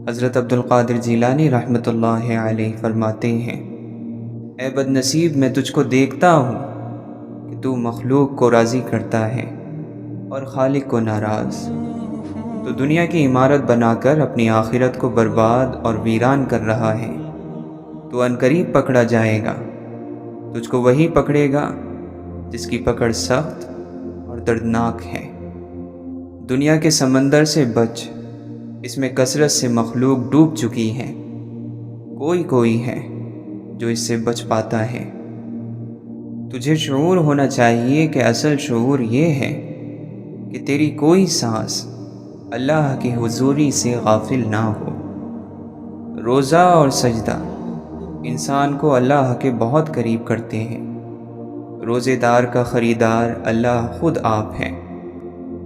حضرت عبد القادر جیلانی رحمۃ اللہ علیہ فرماتے ہیں، اے بد نصیب، میں تجھ کو دیکھتا ہوں کہ تو مخلوق کو راضی کرتا ہے اور خالق کو ناراض۔ تو دنیا کی عمارت بنا کر اپنی آخرت کو برباد اور ویران کر رہا ہے۔ تو عنقریب پکڑا جائے گا۔ تجھ کو وہی پکڑے گا جس کی پکڑ سخت اور دردناک ہے۔ دنیا کے سمندر سے بچ، اس میں کثرت سے مخلوق ڈوب چکی ہے۔ کوئی ہے جو اس سے بچ پاتا ہے۔ تجھے شعور ہونا چاہیے کہ اصل شعور یہ ہے کہ تیری کوئی سانس اللہ کی حضوری سے غافل نہ ہو۔ روزہ اور سجدہ انسان کو اللہ کے بہت قریب کرتے ہیں۔ روزے دار کا خریدار اللہ خود آپ ہے،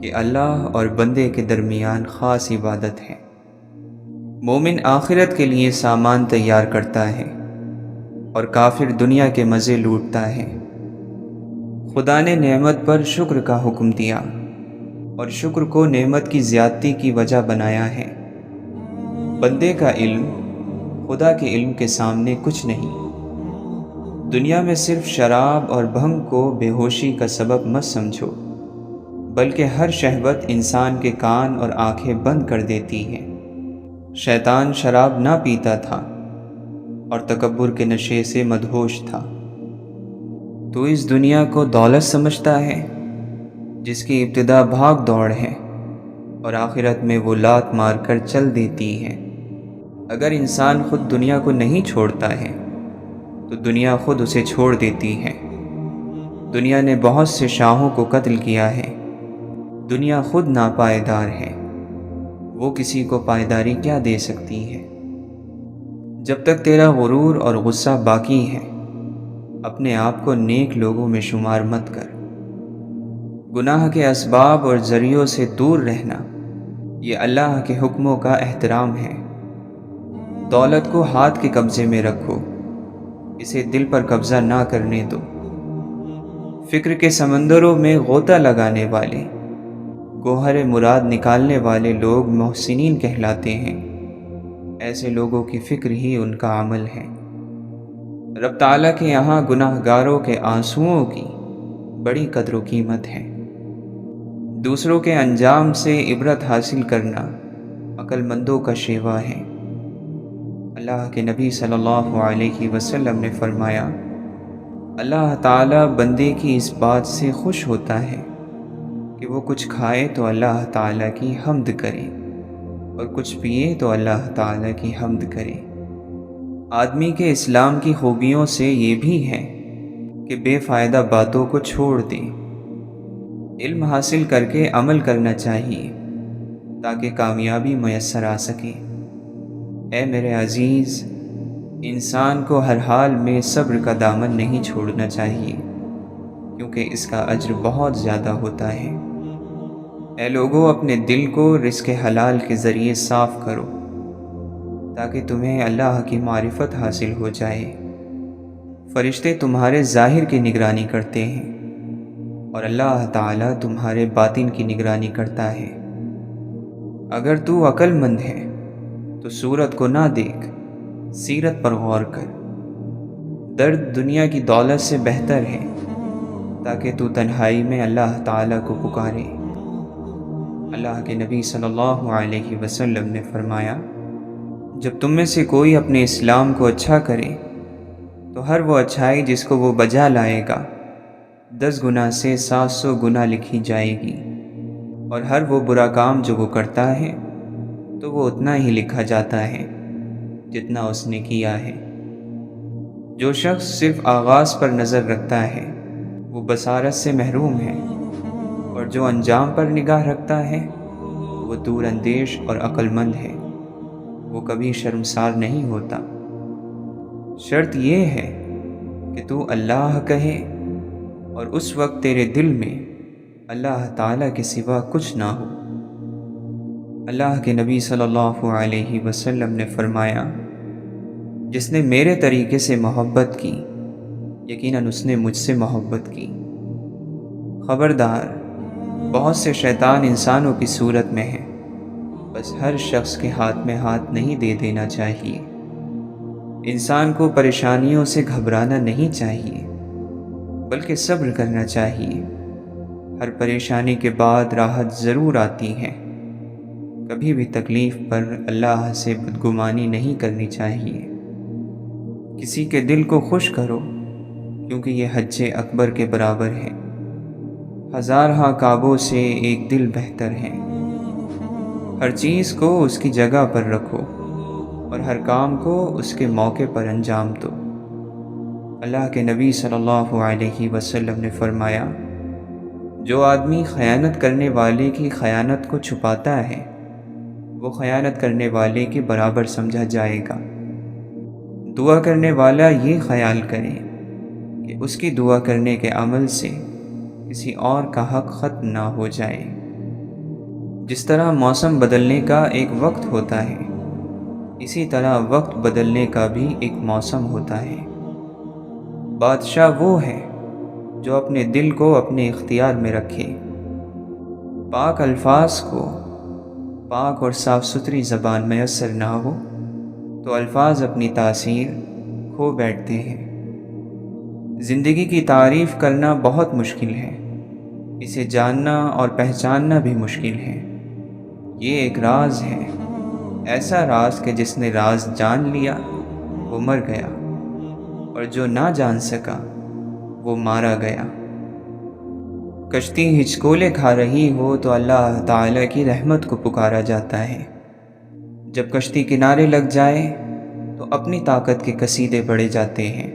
کہ اللہ اور بندے کے درمیان خاص عبادت ہے۔ مومن آخرت کے لیے سامان تیار کرتا ہے اور کافر دنیا کے مزے لوٹتا ہے۔ خدا نے نعمت پر شکر کا حکم دیا اور شکر کو نعمت کی زیادتی کی وجہ بنایا ہے۔ بندے کا علم خدا کے علم کے سامنے کچھ نہیں۔ دنیا میں صرف شراب اور بھنگ کو بے ہوشی کا سبب مت سمجھو، بلکہ ہر شہوت انسان کے کان اور آنکھیں بند کر دیتی ہے۔ شیطان شراب نہ پیتا تھا اور تکبر کے نشے سے مدہوش تھا۔ تو اس دنیا کو دولت سمجھتا ہے جس کی ابتدا بھاگ دوڑ ہے اور آخرت میں وہ لات مار کر چل دیتی ہے۔ اگر انسان خود دنیا کو نہیں چھوڑتا ہے تو دنیا خود اسے چھوڑ دیتی ہے۔ دنیا نے بہت سے شاہوں کو قتل کیا ہے۔ دنیا خود ناپائیدار ہے، وہ کسی کو پائیداری کیا دے سکتی ہے؟ جب تک تیرا غرور اور غصہ باقی ہے، اپنے آپ کو نیک لوگوں میں شمار مت کر۔ گناہ کے اسباب اور ذریعوں سے دور رہنا یہ اللہ کے حکموں کا احترام ہے۔ دولت کو ہاتھ کے قبضے میں رکھو، اسے دل پر قبضہ نہ کرنے دو۔ فکر کے سمندروں میں غوطہ لگانے والے، گوہر مراد نکالنے والے لوگ محسنین کہلاتے ہیں۔ ایسے لوگوں کی فکر ہی ان کا عمل ہے۔ رب تعالیٰ کے یہاں گناہ گاروں کے آنسوؤں کی بڑی قدر و قیمت ہے۔ دوسروں کے انجام سے عبرت حاصل کرنا عقل مندوں کا شیوا ہے۔ اللہ کے نبی صلی اللہ علیہ وسلم نے فرمایا، اللہ تعالیٰ بندے کی اس بات سے خوش ہوتا ہے کہ وہ کچھ کھائے تو اللہ تعالیٰ کی حمد کرے اور کچھ پیے تو اللہ تعالیٰ کی حمد کرے۔ آدمی کے اسلام کی خوبیوں سے یہ بھی ہے کہ بے فائدہ باتوں کو چھوڑ دے۔ علم حاصل کر کے عمل کرنا چاہیے تاکہ کامیابی میسر آ سکے۔ اے میرے عزیز، انسان کو ہر حال میں صبر کا دامن نہیں چھوڑنا چاہیے، کیونکہ اس کا اجر بہت زیادہ ہوتا ہے۔ اے لوگوں، اپنے دل کو رزق حلال کے ذریعے صاف کرو تاکہ تمہیں اللہ کی معرفت حاصل ہو جائے۔ فرشتے تمہارے ظاہر کی نگرانی کرتے ہیں اور اللہ تعالیٰ تمہارے باطن کی نگرانی کرتا ہے۔ اگر تو عقل مند ہے تو صورت کو نہ دیکھ، سیرت پر غور کر۔ درد دنیا کی دولت سے بہتر ہے تاکہ تو تنہائی میں اللہ تعالیٰ کو پکارے۔ اللہ کے نبی صلی اللہ علیہ وسلم نے فرمایا، جب تم میں سے کوئی اپنے اسلام کو اچھا کرے تو ہر وہ اچھائی جس کو وہ بجا لائے گا 10 گنا سے 700 گنا لکھی جائے گی، اور ہر وہ برا کام جو وہ کرتا ہے تو وہ اتنا ہی لکھا جاتا ہے جتنا اس نے کیا ہے۔ جو شخص صرف آغاز پر نظر رکھتا ہے وہ بصارت سے محروم ہے، اور جو انجام پر نگاہ رکھتا ہے وہ دور اندیش اور عقل مند ہے، وہ کبھی شرمسار نہیں ہوتا۔ شرط یہ ہے کہ تو اللہ کہے اور اس وقت تیرے دل میں اللہ تعالیٰ کے سوا کچھ نہ ہو۔ اللہ کے نبی صلی اللہ علیہ وسلم نے فرمایا، جس نے میرے طریقے سے محبت کی یقیناً اس نے مجھ سے محبت کی۔ خبردار، بہت سے شیطان انسانوں کی صورت میں ہیں، بس ہر شخص کے ہاتھ میں ہاتھ نہیں دے دینا چاہیے۔ انسان کو پریشانیوں سے گھبرانا نہیں چاہیے، بلکہ صبر کرنا چاہیے۔ ہر پریشانی کے بعد راحت ضرور آتی ہے۔ کبھی بھی تکلیف پر اللہ سے بدگمانی نہیں کرنی چاہیے۔ کسی کے دل کو خوش کرو، کیونکہ یہ حج اکبر کے برابر ہے۔ ہزارہا کعبوں سے ایک دل بہتر ہے۔ ہر چیز کو اس کی جگہ پر رکھو اور ہر کام کو اس کے موقع پر انجام دو۔ اللہ کے نبی صلی اللہ علیہ وسلم نے فرمایا، جو آدمی خیانت کرنے والے کی خیانت کو چھپاتا ہے، وہ خیانت کرنے والے کے برابر سمجھا جائے گا۔ دعا کرنے والا یہ خیال کرے کہ اس کی دعا کرنے کے عمل سے کسی اور کا حق ختم نہ ہو جائے۔ جس طرح موسم بدلنے کا ایک وقت ہوتا ہے، اسی طرح وقت بدلنے کا بھی ایک موسم ہوتا ہے۔ بادشاہ وہ ہے جو اپنے دل کو اپنے اختیار میں رکھے۔ پاک الفاظ کو پاک اور صاف ستھری زبان میسر نہ ہو تو الفاظ اپنی تاثیر کھو بیٹھتے ہیں۔ زندگی کی تعریف کرنا بہت مشکل ہے، اسے جاننا اور پہچاننا بھی مشکل ہے۔ یہ ایک راز ہے، ایسا راز کہ جس نے راز جان لیا وہ مر گیا، اور جو نہ جان سکا وہ مارا گیا۔ کشتی ہچکولے کھا رہی ہو تو اللہ تعالیٰ کی رحمت کو پکارا جاتا ہے۔ جب کشتی کنارے لگ جائے تو اپنی طاقت کے قصیدے پڑھے جاتے ہیں۔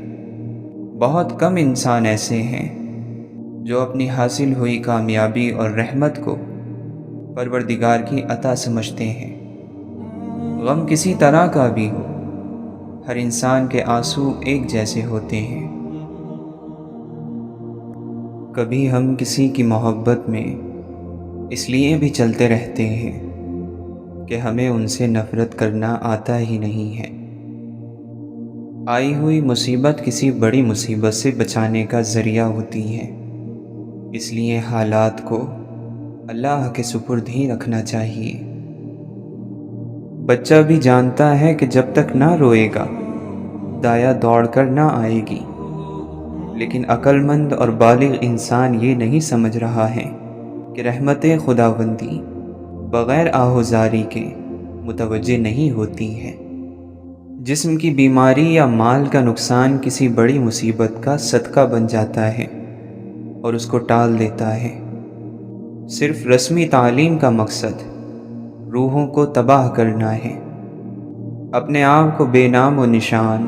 بہت کم انسان ایسے ہیں جو اپنی حاصل ہوئی کامیابی اور رحمت کو پروردگار کی عطا سمجھتے ہیں۔ غم کسی طرح کا بھی ہو، ہر انسان کے آنسو ایک جیسے ہوتے ہیں۔ کبھی ہم کسی کی محبت میں اس لیے بھی چلتے رہتے ہیں کہ ہمیں ان سے نفرت کرنا آتا ہی نہیں ہے۔ آئی ہوئی مصیبت کسی بڑی مصیبت سے بچانے کا ذریعہ ہوتی ہے، اس لیے حالات کو اللہ کے سپرد ہی رکھنا چاہیے۔ بچہ بھی جانتا ہے کہ جب تک نہ روئے گا دایا دوڑ کر نہ آئے گی، لیکن عقل مند اور بالغ انسان یہ نہیں سمجھ رہا ہے کہ رحمت خداوندی بغیر آہوزاری کے متوجہ نہیں ہوتی ہے۔ جسم کی بیماری یا مال کا نقصان کسی بڑی مصیبت کا صدقہ بن جاتا ہے اور اس کو ٹال دیتا ہے۔ صرف رسمی تعلیم کا مقصد روحوں کو تباہ کرنا ہے۔ اپنے آپ کو بے نام و نشان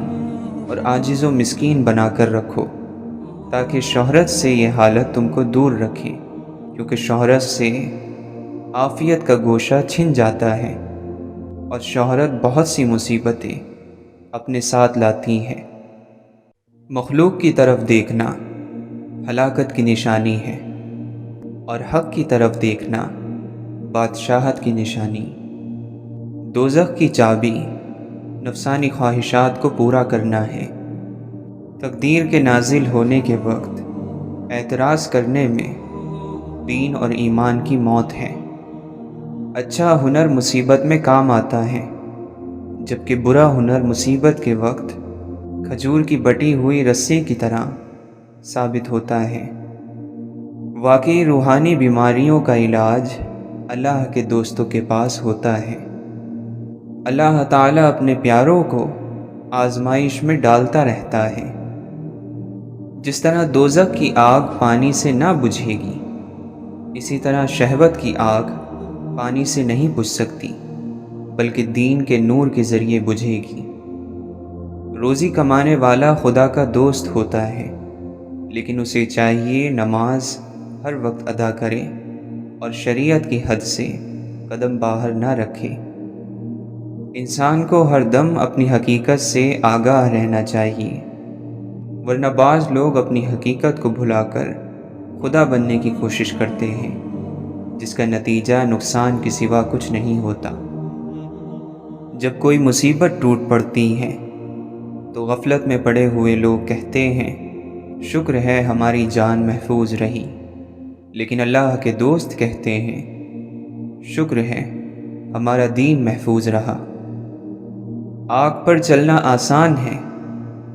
اور عاجز و مسکین بنا کر رکھو، تاکہ شہرت سے یہ حالت تم کو دور رکھے، کیونکہ شہرت سے عافیت کا گوشہ چھن جاتا ہے، اور شہرت بہت سی مصیبتیں اپنے ساتھ لاتی ہے۔ مخلوق کی طرف دیکھنا ہلاکت کی نشانی ہے، اور حق کی طرف دیکھنا بادشاہت کی نشانی۔ دوزخ کی چابی نفسانی خواہشات کو پورا کرنا ہے۔ تقدیر کے نازل ہونے کے وقت اعتراض کرنے میں دین اور ایمان کی موت ہے۔ اچھا ہنر مصیبت میں کام آتا ہے، جبکہ برا ہنر مصیبت کے وقت کھجور کی بٹی ہوئی رسی کی طرح ثابت ہوتا ہے۔ واقعی روحانی بیماریوں کا علاج اللہ کے دوستوں کے پاس ہوتا ہے۔ اللہ تعالیٰ اپنے پیاروں کو آزمائش میں ڈالتا رہتا ہے۔ جس طرح دوزخ کی آگ پانی سے نہ بجھے گی، اسی طرح شہوت کی آگ پانی سے نہیں بجھ سکتی، بلکہ دین کے نور کے ذریعے بجھے گی۔ روزی کمانے والا خدا کا دوست ہوتا ہے، لیکن اسے چاہیے نماز ہر وقت ادا کرے اور شریعت کی حد سے قدم باہر نہ رکھے۔ انسان کو ہر دم اپنی حقیقت سے آگاہ رہنا چاہیے، ورنہ بعض لوگ اپنی حقیقت کو بھلا کر خدا بننے کی کوشش کرتے ہیں، جس کا نتیجہ نقصان کے سوا کچھ نہیں ہوتا۔ جب کوئی مصیبت ٹوٹ پڑتی ہے تو غفلت میں پڑے ہوئے لوگ کہتے ہیں، شکر ہے ہماری جان محفوظ رہی، لیکن اللہ کے دوست کہتے ہیں، شکر ہے ہمارا دین محفوظ رہا۔ آگ پر چلنا آسان ہے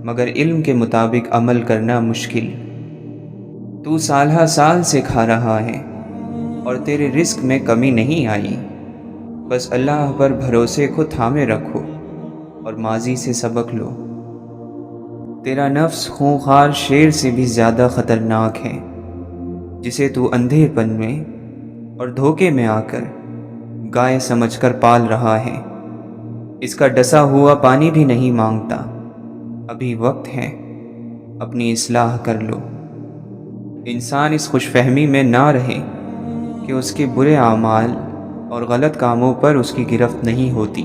مگر علم کے مطابق عمل کرنا مشکل۔ تو سالہ سال سے کھا رہا ہے اور تیرے رزق میں کمی نہیں آئی۔ بس اللہ پر بھروسے کو تھامے رکھو اور ماضی سے سبق لو۔ تیرا نفس خونخوار شیر سے بھی زیادہ خطرناک ہے، جسے تو اندھے پن میں اور دھوکے میں آ کر گائے سمجھ کر پال رہا ہے۔ اس کا ڈسا ہوا پانی بھی نہیں مانگتا۔ ابھی وقت ہے، اپنی اصلاح کر لو۔ انسان اس خوش فہمی میں نہ رہے کہ اس کے برے اعمال اور غلط کاموں پر اس کی گرفت نہیں ہوتی۔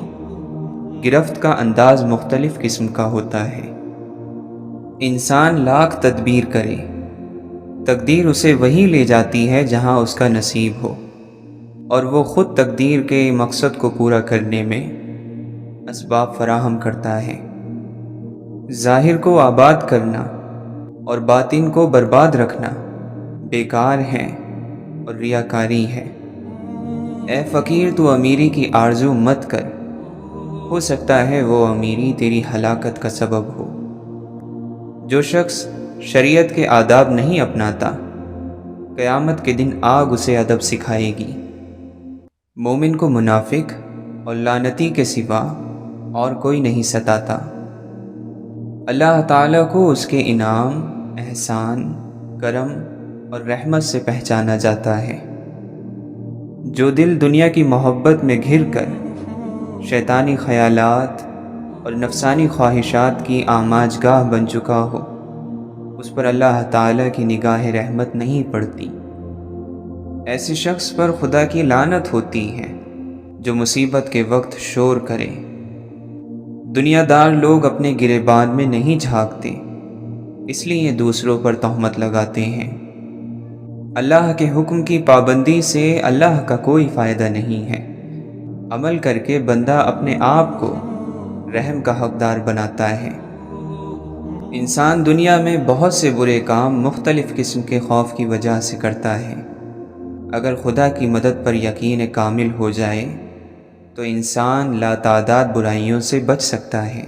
گرفت کا انداز مختلف قسم کا ہوتا ہے۔ انسان لاکھ تدبیر کرے، تقدیر اسے وہیں لے جاتی ہے جہاں اس کا نصیب ہو، اور وہ خود تقدیر کے مقصد کو پورا کرنے میں اسباب فراہم کرتا ہے۔ ظاہر کو آباد کرنا اور باطن کو برباد رکھنا بیکار ہے اور ریاکاری ہے۔ اے فقیر، تو امیری کی آرزو مت کر، ہو سکتا ہے وہ امیری تیری ہلاکت کا سبب ہو۔ جو شخص شریعت کے آداب نہیں اپناتا، قیامت کے دن آگ اسے ادب سکھائے گی۔ مومن کو منافق اور لعنتی کے سوا اور کوئی نہیں ستاتا۔ اللہ تعالیٰ کو اس کے انعام، احسان، کرم اور رحمت سے پہچانا جاتا ہے۔ جو دل دنیا کی محبت میں گھر کر شیطانی خیالات اور نفسانی خواہشات کی آماج گاہ بن چکا ہو، اس پر اللہ تعالیٰ کی نگاہ رحمت نہیں پڑتی۔ ایسے شخص پر خدا کی لعنت ہوتی ہے جو مصیبت کے وقت شور کرے۔ دنیا دار لوگ اپنے گریبان میں نہیں جھانکتے، اس لیے دوسروں پر تہمت لگاتے ہیں۔ اللہ کے حکم کی پابندی سے اللہ کا کوئی فائدہ نہیں ہے۔ عمل کر کے بندہ اپنے آپ کو رحم کا حقدار بناتا ہے۔ انسان دنیا میں بہت سے برے کام مختلف قسم کے خوف کی وجہ سے کرتا ہے۔ اگر خدا کی مدد پر یقین کامل ہو جائے تو انسان لاتعداد برائیوں سے بچ سکتا ہے۔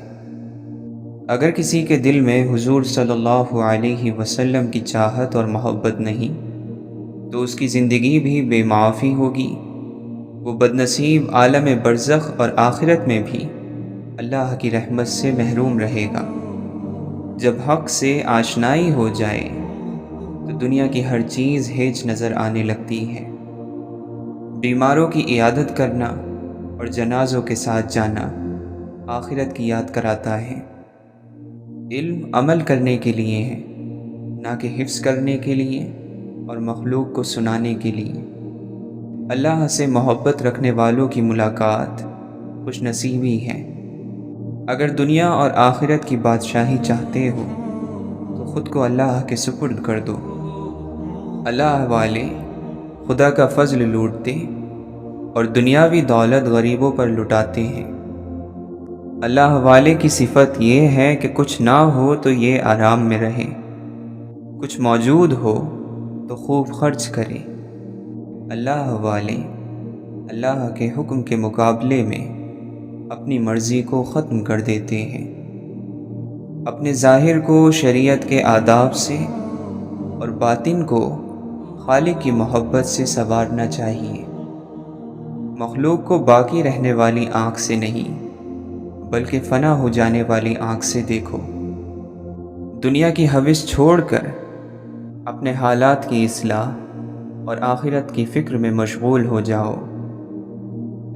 اگر کسی کے دل میں حضور صلی اللہ علیہ وسلم کی چاہت اور محبت نہیں تو اس کی زندگی بھی بے معافی ہوگی۔ وہ بدنصیب عالم برزخ اور آخرت میں بھی اللہ کی رحمت سے محروم رہے گا۔ جب حق سے آشنائی ہو جائے تو دنیا کی ہر چیز ہیچ نظر آنے لگتی ہے۔ بیماروں کی عیادت کرنا اور جنازوں کے ساتھ جانا آخرت کی یاد کراتا ہے۔ علم عمل کرنے کے لیے ہے، نہ کہ حفظ کرنے کے لیے اور مخلوق کو سنانے کے لیے۔ اللہ سے محبت رکھنے والوں کی ملاقات خوش نصیبی ہے۔ اگر دنیا اور آخرت کی بادشاہی چاہتے ہو تو خود کو اللہ کے سپرد کر دو۔ اللہ والے خدا کا فضل لوٹتے اور دنیاوی دولت غریبوں پر لٹاتے ہیں۔ اللہ والے کی صفت یہ ہے کہ کچھ نہ ہو تو یہ آرام میں رہے، کچھ موجود ہو تو خوب خرچ کرے۔ اللہ والے اللہ کے حکم کے مقابلے میں اپنی مرضی کو ختم کر دیتے ہیں۔ اپنے ظاہر کو شریعت کے آداب سے اور باطن کو خالق کی محبت سے سنوارنا چاہیے۔ مخلوق کو باقی رہنے والی آنکھ سے نہیں بلکہ فنا ہو جانے والی آنکھ سے دیکھو۔ دنیا کی ہوس چھوڑ کر اپنے حالات کی اصلاح اور آخرت کی فکر میں مشغول ہو جاؤ۔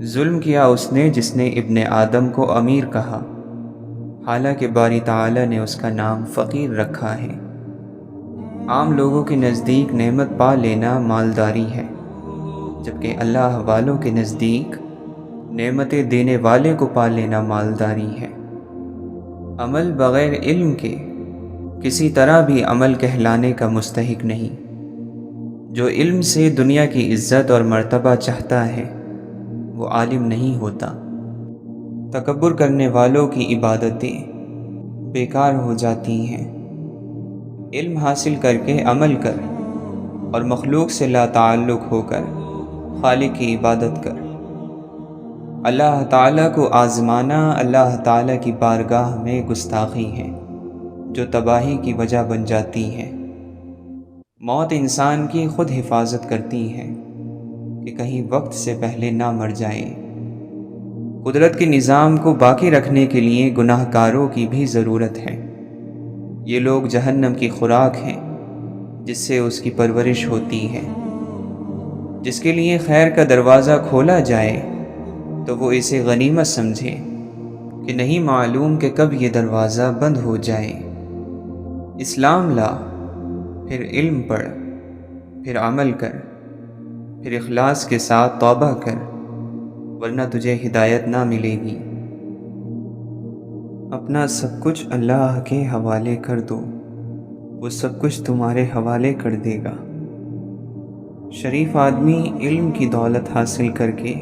ظلم کیا اس نے جس نے ابن آدم کو امیر کہا، حالانکہ باری تعالی نے اس کا نام فقیر رکھا ہے۔ عام لوگوں کے نزدیک نعمت پا لینا مالداری ہے، جبکہ اللہ والوں کے نزدیک نعمتیں دینے والے کو پا لینا مالداری ہے۔ عمل بغیر علم کے کسی طرح بھی عمل کہلانے کا مستحق نہیں۔ جو علم سے دنیا کی عزت اور مرتبہ چاہتا ہے وہ عالم نہیں ہوتا۔ تکبر کرنے والوں کی عبادتیں بیکار ہو جاتی ہیں۔ علم حاصل کر کے عمل کر اور مخلوق سے لا تعلق ہو کر خالق کی عبادت کر۔ اللہ تعالیٰ کو آزمانا اللہ تعالیٰ کی بارگاہ میں گستاخی ہے جو تباہی کی وجہ بن جاتی ہے۔ موت انسان کی خود حفاظت کرتی ہے کہ کہیں وقت سے پہلے نہ مر جائے۔ قدرت کے نظام کو باقی رکھنے کے لیے گناہ کاروں کی بھی ضرورت ہے۔ یہ لوگ جہنم کی خوراک ہیں جس سے اس کی پرورش ہوتی ہے۔ جس کے لیے خیر کا دروازہ کھولا جائے تو وہ اسے غنیمت سمجھے کہ نہیں معلوم کہ کب یہ دروازہ بند ہو جائے۔ اسلام لا، پھر علم پڑھ، پھر عمل کر، پھر اخلاص کے ساتھ توبہ کر، ورنہ تجھے ہدایت نہ ملے گی۔ اپنا سب کچھ اللہ کے حوالے کر دو، وہ سب کچھ تمہارے حوالے کر دے گا۔ شریف آدمی علم کی دولت حاصل کر کے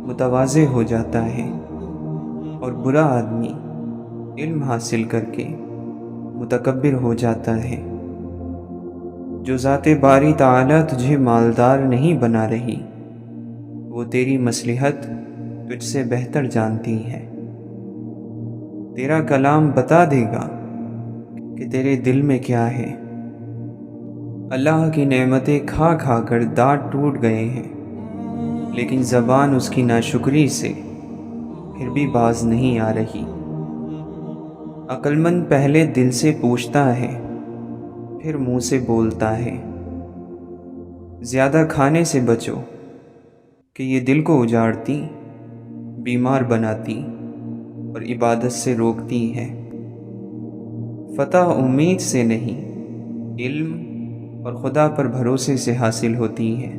متواضع ہو جاتا ہے، اور برا آدمی علم حاصل کر کے متکبر ہو جاتا ہے۔ جو ذات باری تعالیٰ تجھے مالدار نہیں بنا رہی، وہ تیری مصلحت تجھ سے بہتر جانتی ہے۔ تیرا کلام بتا دے گا کہ تیرے دل میں کیا ہے۔ اللہ کی نعمتیں کھا کھا کر دانت ٹوٹ گئے ہیں، لیکن زبان اس کی ناشکری سے پھر بھی باز نہیں آ رہی۔ عقل مند پہلے دل سے پوچھتا ہے، پھر منہ سے بولتا ہے۔ زیادہ کھانے سے بچو کہ یہ دل کو اجاڑتی، بیمار بناتی اور عبادت سے روکتی ہے۔ فتح امید سے نہیں، علم اور خدا پر بھروسے سے حاصل ہوتی ہے۔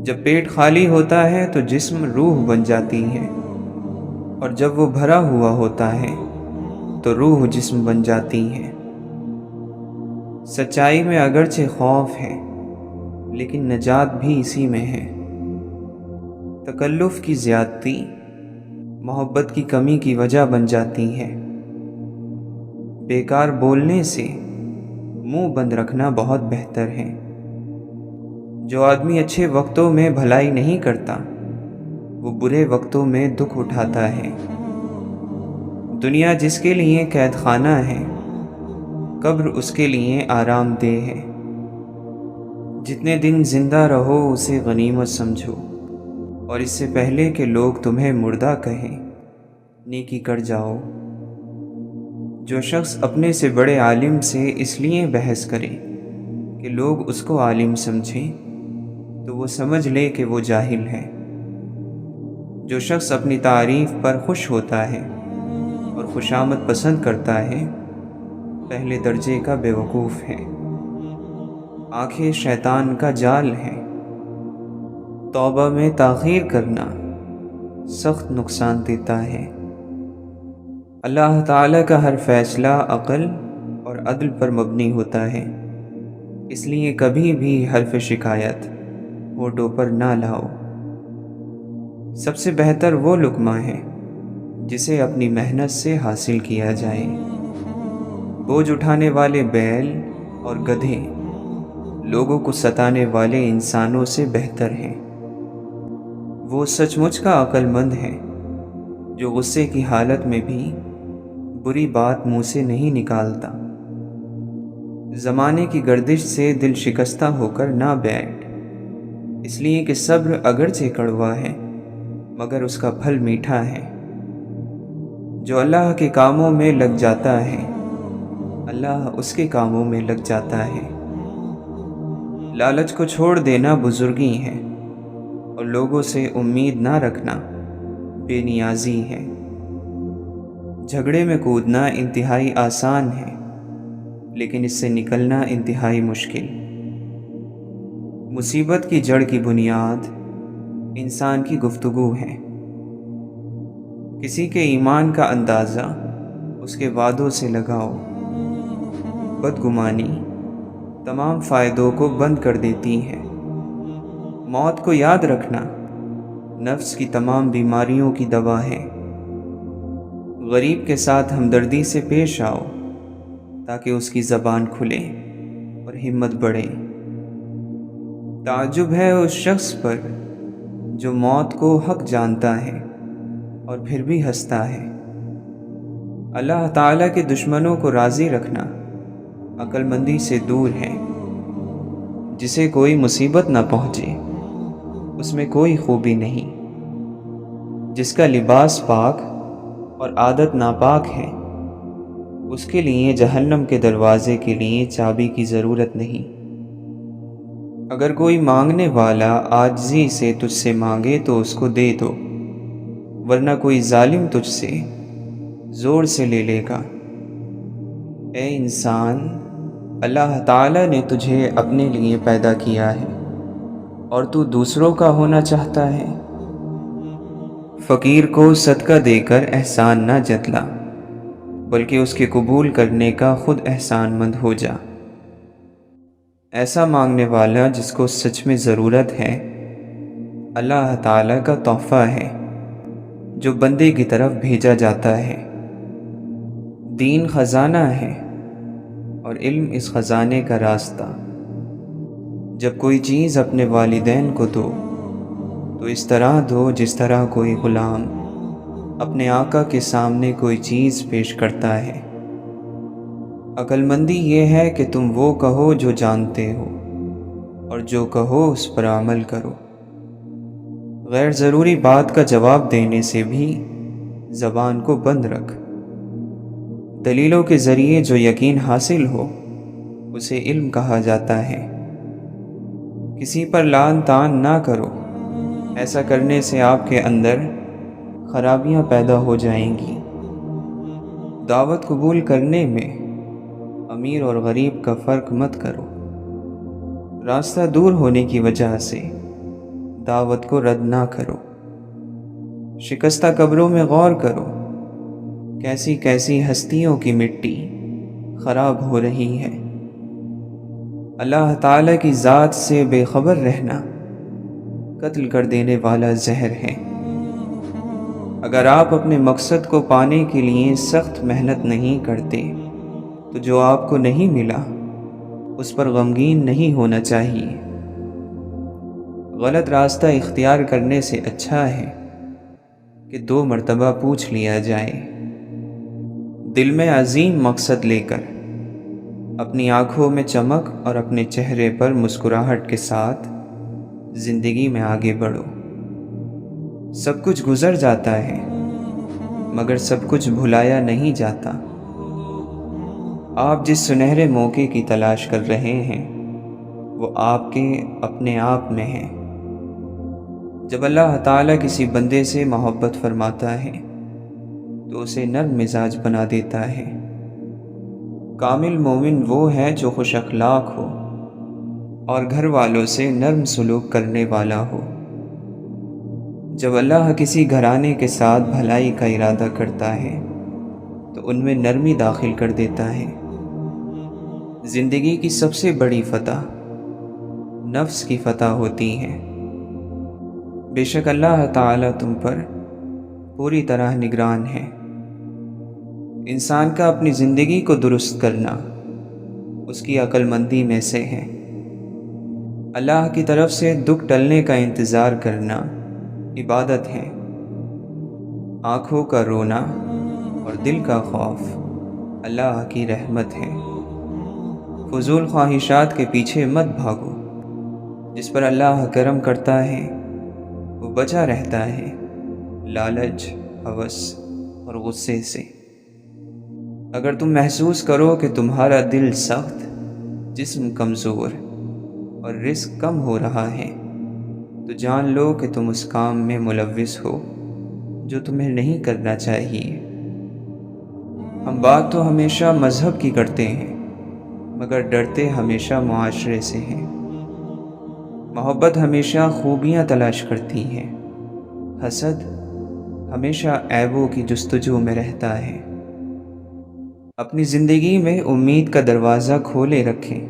جب پیٹ خالی ہوتا ہے تو جسم روح بن جاتی ہے، اور جب وہ بھرا ہوا ہوتا ہے تو روح جسم بن جاتی ہے۔ سچائی میں اگرچہ خوف ہے، لیکن نجات بھی اسی میں ہے۔ تکلف کی زیادتی محبت کی کمی کی وجہ بن جاتی ہے۔ بیکار بولنے سے منہ بند رکھنا بہت بہتر ہے۔ جو آدمی اچھے وقتوں میں بھلائی نہیں کرتا، وہ برے وقتوں میں دکھ اٹھاتا ہے۔ دنیا جس کے لیے قید خانہ ہے، قبر اس کے لیے آرام دہ ہے۔ جتنے دن زندہ رہو اسے غنیمت سمجھو، اور اس سے پہلے کہ لوگ تمہیں مردہ کہیں، نیکی کر جاؤ۔ جو شخص اپنے سے بڑے عالم سے اس لیے بحث کرے کہ لوگ اس کو عالم سمجھیں، تو وہ سمجھ لے کہ وہ جاہل ہے۔ جو شخص اپنی تعریف پر خوش ہوتا ہے اور خوشامد پسند کرتا ہے، پہلے درجے کا بے وقوف ہے۔ آنکھیں شیطان کا جال ہے۔ توبہ میں تاخیر کرنا سخت نقصان دیتا ہے۔ اللہ تعالیٰ کا ہر فیصلہ عقل اور عدل پر مبنی ہوتا ہے، اس لیے کبھی بھی حرف شکایت ہونٹوں پر نہ لاؤ۔ سب سے بہتر وہ لقمہ ہے جسے اپنی محنت سے حاصل کیا جائے۔ بوجھ اٹھانے والے بیل اور گدھے لوگوں کو ستانے والے انسانوں سے بہتر ہیں۔ وہ سچ مچ کا عقل مند ہے جو غصے کی حالت میں بھی بری بات منہ سے نہیں نکالتا۔ زمانے کی گردش سے دل شکستہ ہو کر نہ بیٹھ، اس لیے کہ صبر اگرچہ کڑوا ہے مگر اس کا پھل میٹھا ہے۔ جو اللہ کے کاموں میں لگ جاتا ہے، اللہ اس کے کاموں میں لگ جاتا ہے۔ لالچ کو چھوڑ دینا بزرگی ہے، اور لوگوں سے امید نہ رکھنا بے نیازی ہے۔ جھگڑے میں کودنا انتہائی آسان ہے، لیکن اس سے نکلنا انتہائی مشکل۔ مصیبت کی جڑ کی بنیاد انسان کی گفتگو ہے۔ کسی کے ایمان کا اندازہ اس کے وعدوں سے لگاؤ۔ بدگمانی تمام فائدوں کو بند کر دیتی ہے۔ موت کو یاد رکھنا نفس کی تمام بیماریوں کی دوا ہے۔ غریب کے ساتھ ہمدردی سے پیش آؤ تاکہ اس کی زبان کھلے اور ہمت بڑھے۔ تعجب ہے اس شخص پر جو موت کو حق جانتا ہے اور پھر بھی ہنستا ہے۔ اللہ تعالیٰ کے دشمنوں کو راضی رکھنا عقل مندی سے دور ہے۔ جسے کوئی مصیبت نہ پہنچے اس میں کوئی خوبی نہیں۔ جس کا لباس پاک اور عادت ناپاک ہے اس کے لیے جہنم کے دروازے کے لیے چابی کی ضرورت نہیں۔ اگر کوئی مانگنے والا عاجزی سے تجھ سے مانگے تو اس کو دے دو، ورنہ کوئی ظالم تجھ سے زور سے لے لے گا۔ اے انسان، اللہ تعالیٰ نے تجھے اپنے لیے پیدا کیا ہے اور تو دوسروں کا ہونا چاہتا ہے۔ فقیر کو صدقہ دے کر احسان نہ جتلا، بلکہ اس کے قبول کرنے کا خود احسان مند ہو جا۔ ایسا مانگنے والا جس کو سچ میں ضرورت ہے اللہ تعالیٰ کا تحفہ ہے جو بندے کی طرف بھیجا جاتا ہے۔ دین خزانہ ہے اور علم اس خزانے کا راستہ۔ جب کوئی چیز اپنے والدین کو دو تو اس طرح دو جس طرح کوئی غلام اپنے آقا کے سامنے کوئی چیز پیش کرتا ہے۔ عقل مندی یہ ہے کہ تم وہ کہو جو جانتے ہو اور جو کہو اس پر عمل کرو۔ غیر ضروری بات کا جواب دینے سے بھی زبان کو بند رکھ۔ دلیلوں کے ذریعے جو یقین حاصل ہو اسے علم کہا جاتا ہے۔ کسی پر لعن طعن نہ کرو، ایسا کرنے سے آپ کے اندر خرابیاں پیدا ہو جائیں گی۔ دعوت قبول کرنے میں امیر اور غریب کا فرق مت کرو۔ راستہ دور ہونے کی وجہ سے دعوت کو رد نہ کرو۔ شکستہ قبروں میں غور کرو، کیسی کیسی ہستیوں کی مٹی خراب ہو رہی ہے۔ اللہ تعالیٰ کی ذات سے بے خبر رہنا قتل کر دینے والا زہر ہے۔ اگر آپ اپنے مقصد کو پانے کے لیے سخت محنت نہیں کرتے تو جو آپ کو نہیں ملا اس پر غمگین نہیں ہونا چاہیے۔ غلط راستہ اختیار کرنے سے اچھا ہے کہ 2 مرتبہ پوچھ لیا جائے۔ دل میں عظیم مقصد لے کر اپنی آنکھوں میں چمک اور اپنے چہرے پر مسکراہٹ کے ساتھ زندگی میں آگے بڑھو۔ سب کچھ گزر جاتا ہے مگر سب کچھ بھلایا نہیں جاتا۔ آپ جس سنہرے موقع کی تلاش کر رہے ہیں وہ آپ کے اپنے آپ میں ہے۔ جب اللہ تعالیٰ کسی بندے سے محبت فرماتا ہے تو اسے نرم مزاج بنا دیتا ہے۔ کامل مومن وہ ہے جو خوش اخلاق ہو اور گھر والوں سے نرم سلوک کرنے والا ہو۔ جب اللہ کسی گھرانے کے ساتھ بھلائی کا ارادہ کرتا ہے تو ان میں نرمی داخل کر دیتا ہے۔ زندگی کی سب سے بڑی فتح نفس کی فتح ہوتی ہے۔ بے شک اللہ تعالیٰ تم پر پوری طرح نگران ہے۔ انسان کا اپنی زندگی کو درست کرنا اس کی عقل مندی میں سے ہے۔ اللہ کی طرف سے دکھ ٹلنے کا انتظار کرنا عبادت ہے۔ آنکھوں کا رونا اور دل کا خوف اللہ کی رحمت ہے۔ فضول خواہشات کے پیچھے مت بھاگو، جس پر اللہ کرم کرتا ہے وہ بچا رہتا ہے لالچ، ہوس اور غصے سے۔ اگر تم محسوس کرو کہ تمہارا دل سخت، جسم کمزور اور رزق کم ہو رہا ہے تو جان لو کہ تم اس کام میں ملوث ہو جو تمہیں نہیں کرنا چاہیے۔ ہم بات تو ہمیشہ مذہب کی کرتے ہیں مگر ڈرتے ہمیشہ معاشرے سے ہیں۔ محبت ہمیشہ خوبیاں تلاش کرتی ہے، حسد ہمیشہ عیبوں کی جستجو میں رہتا ہے۔ اپنی زندگی میں امید کا دروازہ کھولے رکھیں۔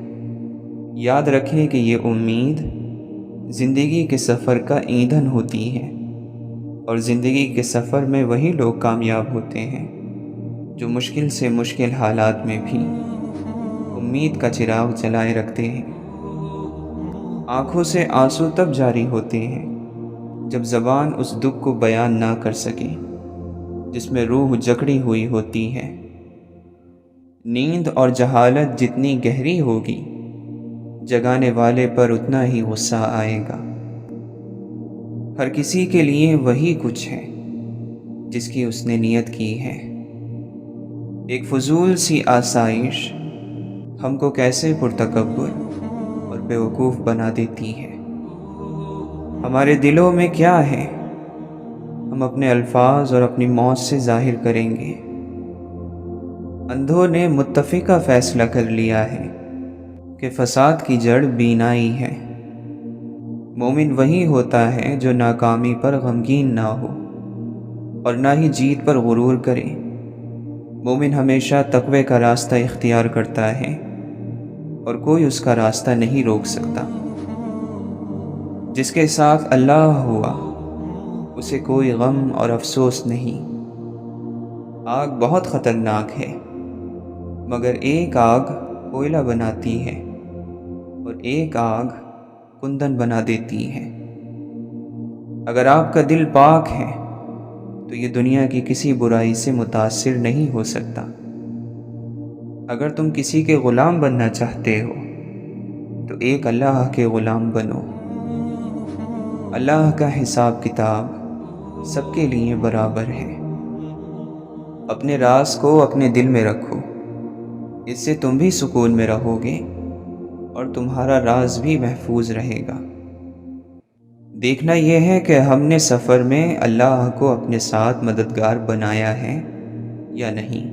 یاد رکھیں کہ یہ امید زندگی کے سفر کا ایندھن ہوتی ہے، اور زندگی کے سفر میں وہی لوگ کامیاب ہوتے ہیں جو مشکل سے مشکل حالات میں بھی امید کا چراغ جلائے رکھتے ہیں۔ آنکھوں سے آنسو تب جاری ہوتے ہیں جب زبان اس دکھ کو بیان نہ کر سکے جس میں روح جکڑی ہوئی ہوتی ہے۔ نیند اور جہالت جتنی گہری ہوگی جگانے والے پر اتنا ہی غصہ آئے گا۔ ہر کسی کے لیے وہی کچھ ہے جس کی اس نے نیت کی ہے۔ ایک فضول سی آسائش ہم کو کیسے پرتکبر اور بیوقوف بنا دیتی ہے۔ ہمارے دلوں میں کیا ہے ہم اپنے الفاظ اور اپنی موت سے ظاہر کریں گے۔ اندھوں نے متفقہ فیصلہ کر لیا ہے کہ فساد کی جڑ بینائی ہے۔ مومن وہی ہوتا ہے جو ناکامی پر غمگین نہ ہو اور نہ ہی جیت پر غرور کرے۔ مومن ہمیشہ تقوی کا راستہ اختیار کرتا ہے اور کوئی اس کا راستہ نہیں روک سکتا۔ جس کے ساتھ اللہ ہوا اسے کوئی غم اور افسوس نہیں۔ آگ بہت خطرناک ہے مگر ایک آگ کوئلہ بناتی ہے اور ایک آگ کندن بنا دیتی ہے۔ اگر آپ کا دل پاک ہے تو یہ دنیا کی کسی برائی سے متاثر نہیں ہو سکتا۔ اگر تم کسی کے غلام بننا چاہتے ہو تو ایک اللہ کے غلام بنو۔ اللہ کا حساب کتاب سب کے لیے برابر ہے۔ اپنے راز کو اپنے دل میں رکھو، اس سے تم بھی سکون میں رہو گے اور تمہارا راز بھی محفوظ رہے گا۔ دیکھنا یہ ہے کہ ہم نے سفر میں اللہ کو اپنے ساتھ مددگار بنایا ہے یا نہیں۔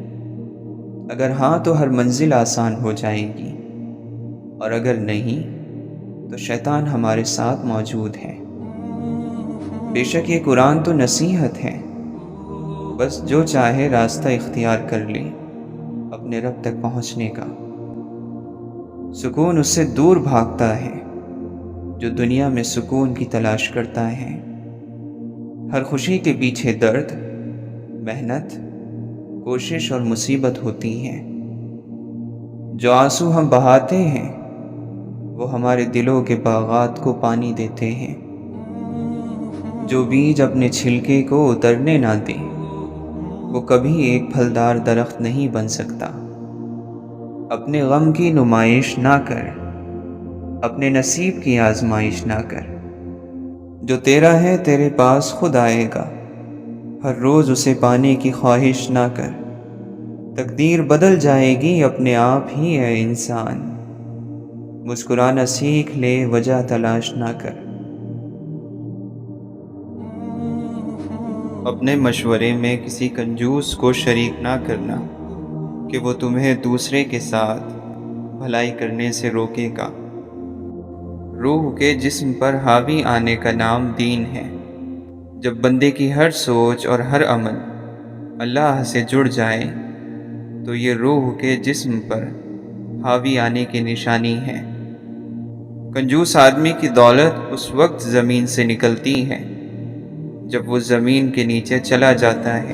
اگر ہاں تو ہر منزل آسان ہو جائے گی، اور اگر نہیں تو شیطان ہمارے ساتھ موجود ہے۔ بے شک یہ قرآن تو نصیحت ہے، بس جو چاہے راستہ اختیار کر لے اپنے رب تک پہنچنے کا۔ سکون اس سے دور بھاگتا ہے جو دنیا میں سکون کی تلاش کرتا ہے۔ ہر خوشی کے پیچھے درد، محنت، کوشش اور مصیبت ہوتی ہے۔ جو آنسو ہم بہاتے ہیں وہ ہمارے دلوں کے باغات کو پانی دیتے ہیں۔ جو بیج اپنے چھلکے کو اترنے نہ دے وہ کبھی ایک پھلدار درخت نہیں بن سکتا۔ اپنے غم کی نمائش نہ کر، اپنے نصیب کی آزمائش نہ کر۔ جو تیرا ہے تیرے پاس خود آئے گا، ہر روز اسے پانے کی خواہش نہ کر۔ تقدیر بدل جائے گی اپنے آپ ہی ہے انسان، مسکرانا سیکھ لے وجہ تلاش نہ کر۔ اپنے مشورے میں کسی کنجوس کو شریک نہ کرنا کہ وہ تمہیں دوسرے کے ساتھ بھلائی کرنے سے روکے گا۔ روح کے جسم پر حاوی آنے کا نام دین ہے۔ جب بندے کی ہر سوچ اور ہر عمل اللہ سے جڑ جائے تو یہ روح کے جسم پر حاوی آنے کی نشانی ہے۔ کنجوس آدمی کی دولت اس وقت زمین سے نکلتی ہے جب وہ زمین کے نیچے چلا جاتا ہے۔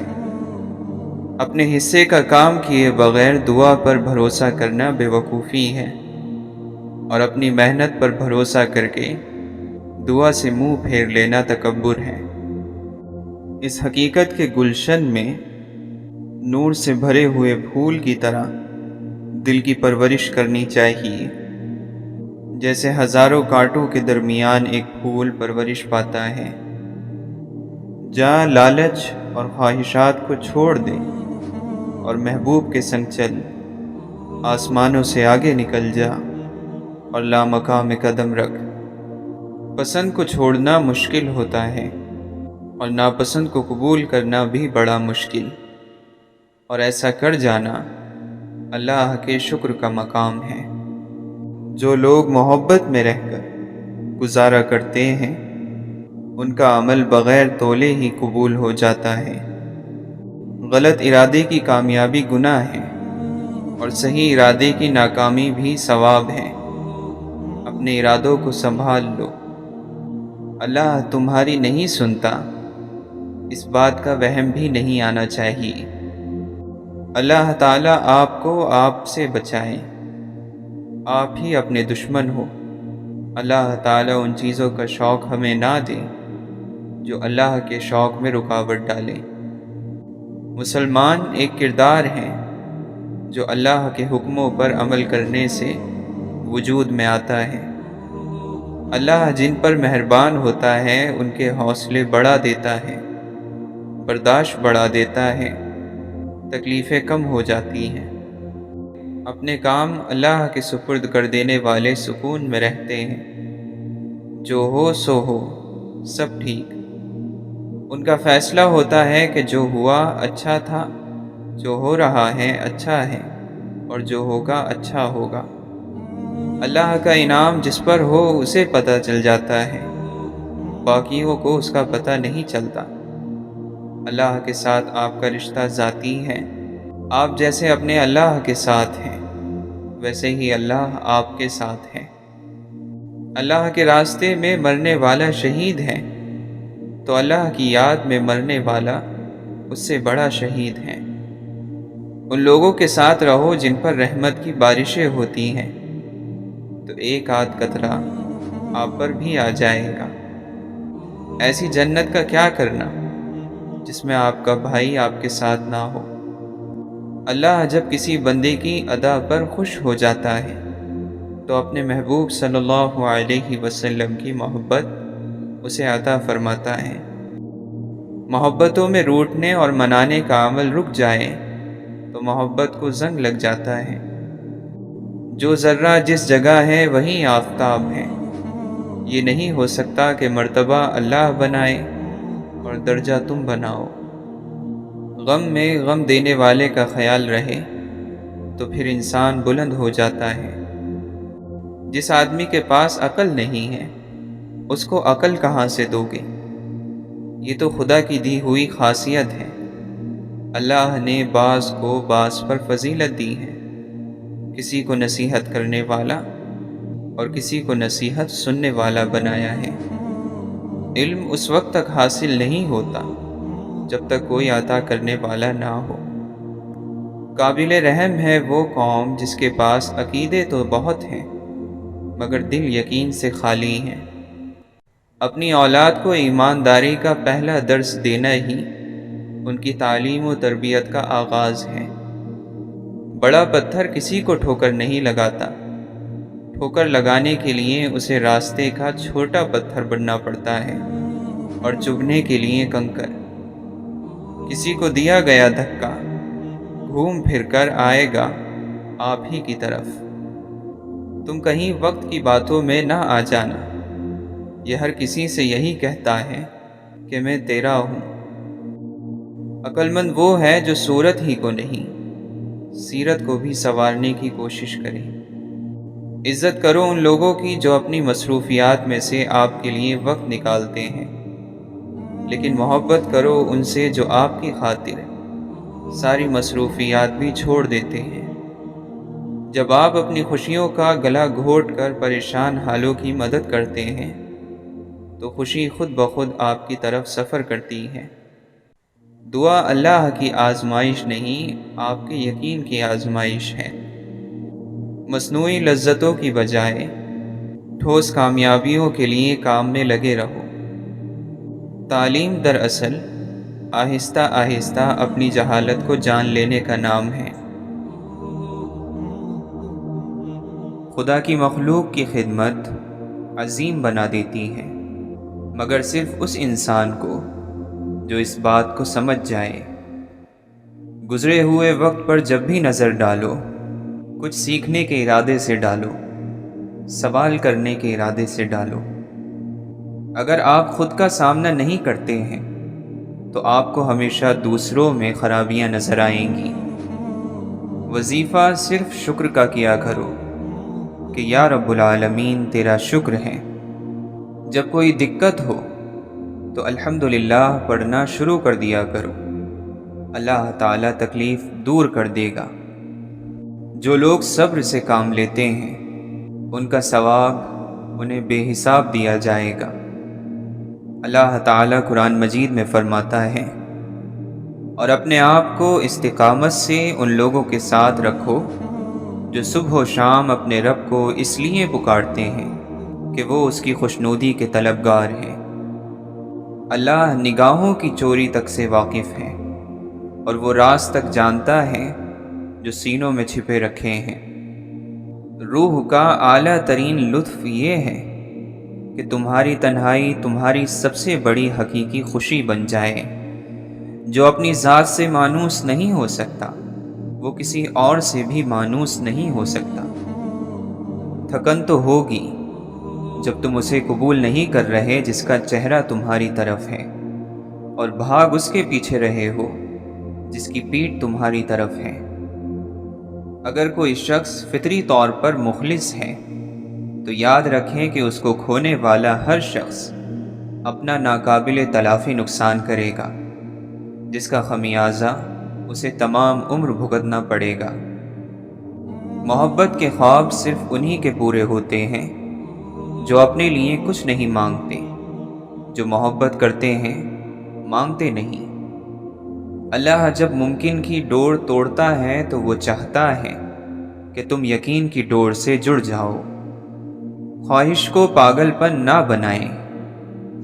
اپنے حصے کا کام کیے بغیر دعا پر بھروسہ کرنا بے وقوفی ہے، اور اپنی محنت پر بھروسہ کر کے دعا سے منہ پھیر لینا تکبر ہے۔ اس حقیقت کے گلشن میں نور سے بھرے ہوئے پھول کی طرح دل کی پرورش کرنی چاہیے، جیسے ہزاروں کانٹوں کے درمیان ایک پھول پرورش پاتا ہے۔ جہاں لالچ اور خواہشات کو چھوڑ دے اور محبوب کے سنگ چل، آسمانوں سے آگے نکل جا اور لامقام قدم رکھ۔ پسند کو چھوڑنا مشکل ہوتا ہے اور ناپسند کو قبول کرنا بھی بڑا مشکل، اور ایسا کر جانا اللہ کے شکر کا مقام ہے۔ جو لوگ محبت میں رہ کر گزارا کرتے ہیں ان کا عمل بغیر تولے ہی قبول ہو جاتا ہے۔ غلط ارادے کی کامیابی گناہ ہے اور صحیح ارادے کی ناکامی بھی ثواب ہے۔ اپنے ارادوں کو سنبھال لو، اللہ تمہاری نہیں سنتا، اس بات کا وہم بھی نہیں آنا چاہیے۔ اللہ تعالیٰ آپ کو آپ سے بچائے، آپ ہی اپنے دشمن ہو۔ اللہ تعالیٰ ان چیزوں کا شوق ہمیں نہ دے جو اللہ کے شوق میں رکاوٹ ڈالے۔ مسلمان ایک کردار ہیں جو اللہ کے حکموں پر عمل کرنے سے وجود میں آتا ہے۔ اللہ جن پر مہربان ہوتا ہے ان کے حوصلے بڑھا دیتا ہے، برداشت بڑھا دیتا ہے، تکلیفیں کم ہو جاتی ہیں۔ اپنے کام اللہ کے سپرد کر دینے والے سکون میں رہتے ہیں۔ جو ہو سو ہو، سب ٹھیک۔ ان کا فیصلہ ہوتا ہے کہ جو ہوا اچھا تھا، جو ہو رہا ہے اچھا ہے، اور جو ہوگا اچھا ہوگا۔ اللہ کا انعام جس پر ہو اسے پتہ چل جاتا ہے، باقیوں کو اس کا پتہ نہیں چلتا۔ اللہ کے ساتھ آپ کا رشتہ ذاتی ہے۔ آپ جیسے اپنے اللہ کے ساتھ ہیں ویسے ہی اللہ آپ کے ساتھ ہے۔ اللہ کے راستے میں مرنے والا شہید ہے تو اللہ کی یاد میں مرنے والا اس سے بڑا شہید ہے۔ ان لوگوں کے ساتھ رہو جن پر رحمت کی بارشیں ہوتی ہیں تو ایک آدھ قطرہ آپ پر بھی آ جائے گا۔ ایسی جنت کا کیا کرنا جس میں آپ کا بھائی آپ کے ساتھ نہ ہو۔ اللہ جب کسی بندے کی ادا پر خوش ہو جاتا ہے تو اپنے محبوب صلی اللہ علیہ وسلم کی محبت اسے عطا فرماتا ہے۔ محبتوں میں روٹنے اور منانے کا عمل رک جائے تو محبت کو زنگ لگ جاتا ہے۔ جو ذرہ جس جگہ ہے وہیں آفتاب ہے۔ یہ نہیں ہو سکتا کہ مرتبہ اللہ بنائے اور درجہ تم بناؤ۔ غم میں غم دینے والے کا خیال رہے تو پھر انسان بلند ہو جاتا ہے۔ جس آدمی کے پاس عقل نہیں ہے اس کو عقل کہاں سے دو گے؟ یہ تو خدا کی دی ہوئی خاصیت ہے۔ اللہ نے بعض کو بعض پر فضیلت دی ہے، کسی کو نصیحت کرنے والا اور کسی کو نصیحت سننے والا بنایا ہے۔ علم اس وقت تک حاصل نہیں ہوتا جب تک کوئی عطا کرنے والا نہ ہو۔ قابل رحم ہے وہ قوم جس کے پاس عقیدے تو بہت ہیں مگر دل یقین سے خالی ہیں۔ اپنی اولاد کو ایمانداری کا پہلا درس دینا ہی ان کی تعلیم و تربیت کا آغاز ہے۔ بڑا پتھر کسی کو ٹھوکر نہیں لگاتا، ٹھوکر لگانے کے لیے اسے راستے کا چھوٹا پتھر بننا پڑتا ہے اور چبھنے کے لیے کنکر۔ کسی کو دیا گیا دھکا گھوم پھر کر آئے گا آپ ہی کی طرف۔ تم کہیں وقت کی باتوں میں نہ آ جانا، یہ ہر کسی سے یہی کہتا ہے کہ میں تیرا ہوں۔ عقل مند وہ ہے جو صورت ہی کو نہیں سیرت کو بھی سنوارنے کی کوشش کرے۔ عزت کرو ان لوگوں کی جو اپنی مصروفیات میں سے آپ کے لیے وقت نکالتے ہیں، لیکن محبت کرو ان سے جو آپ کی خاطر ساری مصروفیات بھی چھوڑ دیتے ہیں۔ جب آپ اپنی خوشیوں کا گلا گھونٹ کر پریشان حالوں کی مدد کرتے ہیں تو خوشی خود بخود آپ کی طرف سفر کرتی ہے۔ دعا اللہ کی آزمائش نہیں، آپ کے یقین کی آزمائش ہے۔ مصنوعی لذتوں کی بجائے ٹھوس کامیابیوں کے لیے کام میں لگے رہو۔ تعلیم دراصل آہستہ آہستہ اپنی جہالت کو جان لینے کا نام ہے۔ خدا کی مخلوق کی خدمت عظیم بنا دیتی ہے مگر صرف اس انسان کو جو اس بات کو سمجھ جائے۔ گزرے ہوئے وقت پر جب بھی نظر ڈالو کچھ سیکھنے کے ارادے سے ڈالو، سوال کرنے کے ارادے سے ڈالو۔ اگر آپ خود کا سامنا نہیں کرتے ہیں تو آپ کو ہمیشہ دوسروں میں خرابیاں نظر آئیں گی۔ وظیفہ صرف شکر کا کیا کرو کہ یا رب العالمین تیرا شکر ہے۔ جب کوئی دقت ہو تو الحمدللہ پڑھنا شروع کر دیا کرو، اللہ تعالیٰ تکلیف دور کر دے گا۔ جو لوگ صبر سے کام لیتے ہیں ان کا ثواب انہیں بے حساب دیا جائے گا۔ اللہ تعالیٰ قرآن مجید میں فرماتا ہے، اور اپنے آپ کو استقامت سے ان لوگوں کے ساتھ رکھو جو صبح و شام اپنے رب کو اس لیے پکارتے ہیں کہ وہ اس کی خوشنودی کے طلبگار ہیں۔ اللہ نگاہوں کی چوری تک سے واقف ہے اور وہ راز تک جانتا ہے جو سینوں میں چھپے رکھے ہیں۔ روح کا اعلیٰ ترین لطف یہ ہے کہ تمہاری تنہائی تمہاری سب سے بڑی حقیقی خوشی بن جائے۔ جو اپنی ذات سے مانوس نہیں ہو سکتا وہ کسی اور سے بھی مانوس نہیں ہو سکتا۔ تھکن تو ہوگی جب تم اسے قبول نہیں کر رہے جس کا چہرہ تمہاری طرف ہے، اور بھاگ اس کے پیچھے رہے ہو جس کی پیٹھ تمہاری طرف ہے۔ اگر کوئی شخص فطری طور پر مخلص ہے تو یاد رکھیں کہ اس کو کھونے والا ہر شخص اپنا ناقابل تلافی نقصان کرے گا، جس کا خمیازہ اسے تمام عمر بھگتنا پڑے گا۔ محبت کے خواب صرف انہی کے پورے ہوتے ہیں جو اپنے لیے کچھ نہیں مانگتے۔ جو محبت کرتے ہیں مانگتے نہیں۔ اللہ جب ممکن کی ڈور توڑتا ہے تو وہ چاہتا ہے کہ تم یقین کی ڈور سے جڑ جاؤ۔ خواہش کو پاگل پن نہ بنائیں۔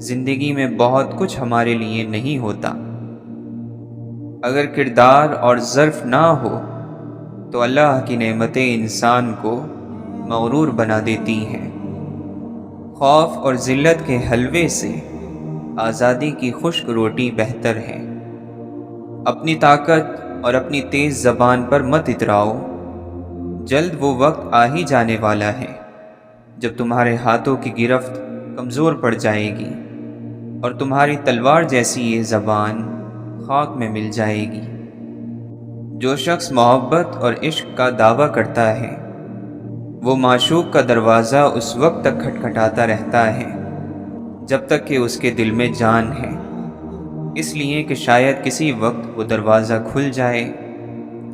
زندگی میں بہت کچھ ہمارے لیے نہیں ہوتا۔ اگر کردار اور ظرف نہ ہو تو اللہ کی نعمتیں انسان کو مغرور بنا دیتی ہیں۔ خوف اور ذلت کے حلوے سے آزادی کی خشک روٹی بہتر ہے۔ اپنی طاقت اور اپنی تیز زبان پر مت اتراؤ۔ جلد وہ وقت آ ہی جانے والا ہے جب تمہارے ہاتھوں کی گرفت کمزور پڑ جائے گی اور تمہاری تلوار جیسی یہ زبان خاک میں مل جائے گی۔ جو شخص محبت اور عشق کا دعویٰ کرتا ہے وہ معشوق کا دروازہ اس وقت تک کھٹکھٹاتا رہتا ہے جب تک کہ اس کے دل میں جان ہے، اس لیے کہ شاید کسی وقت وہ دروازہ کھل جائے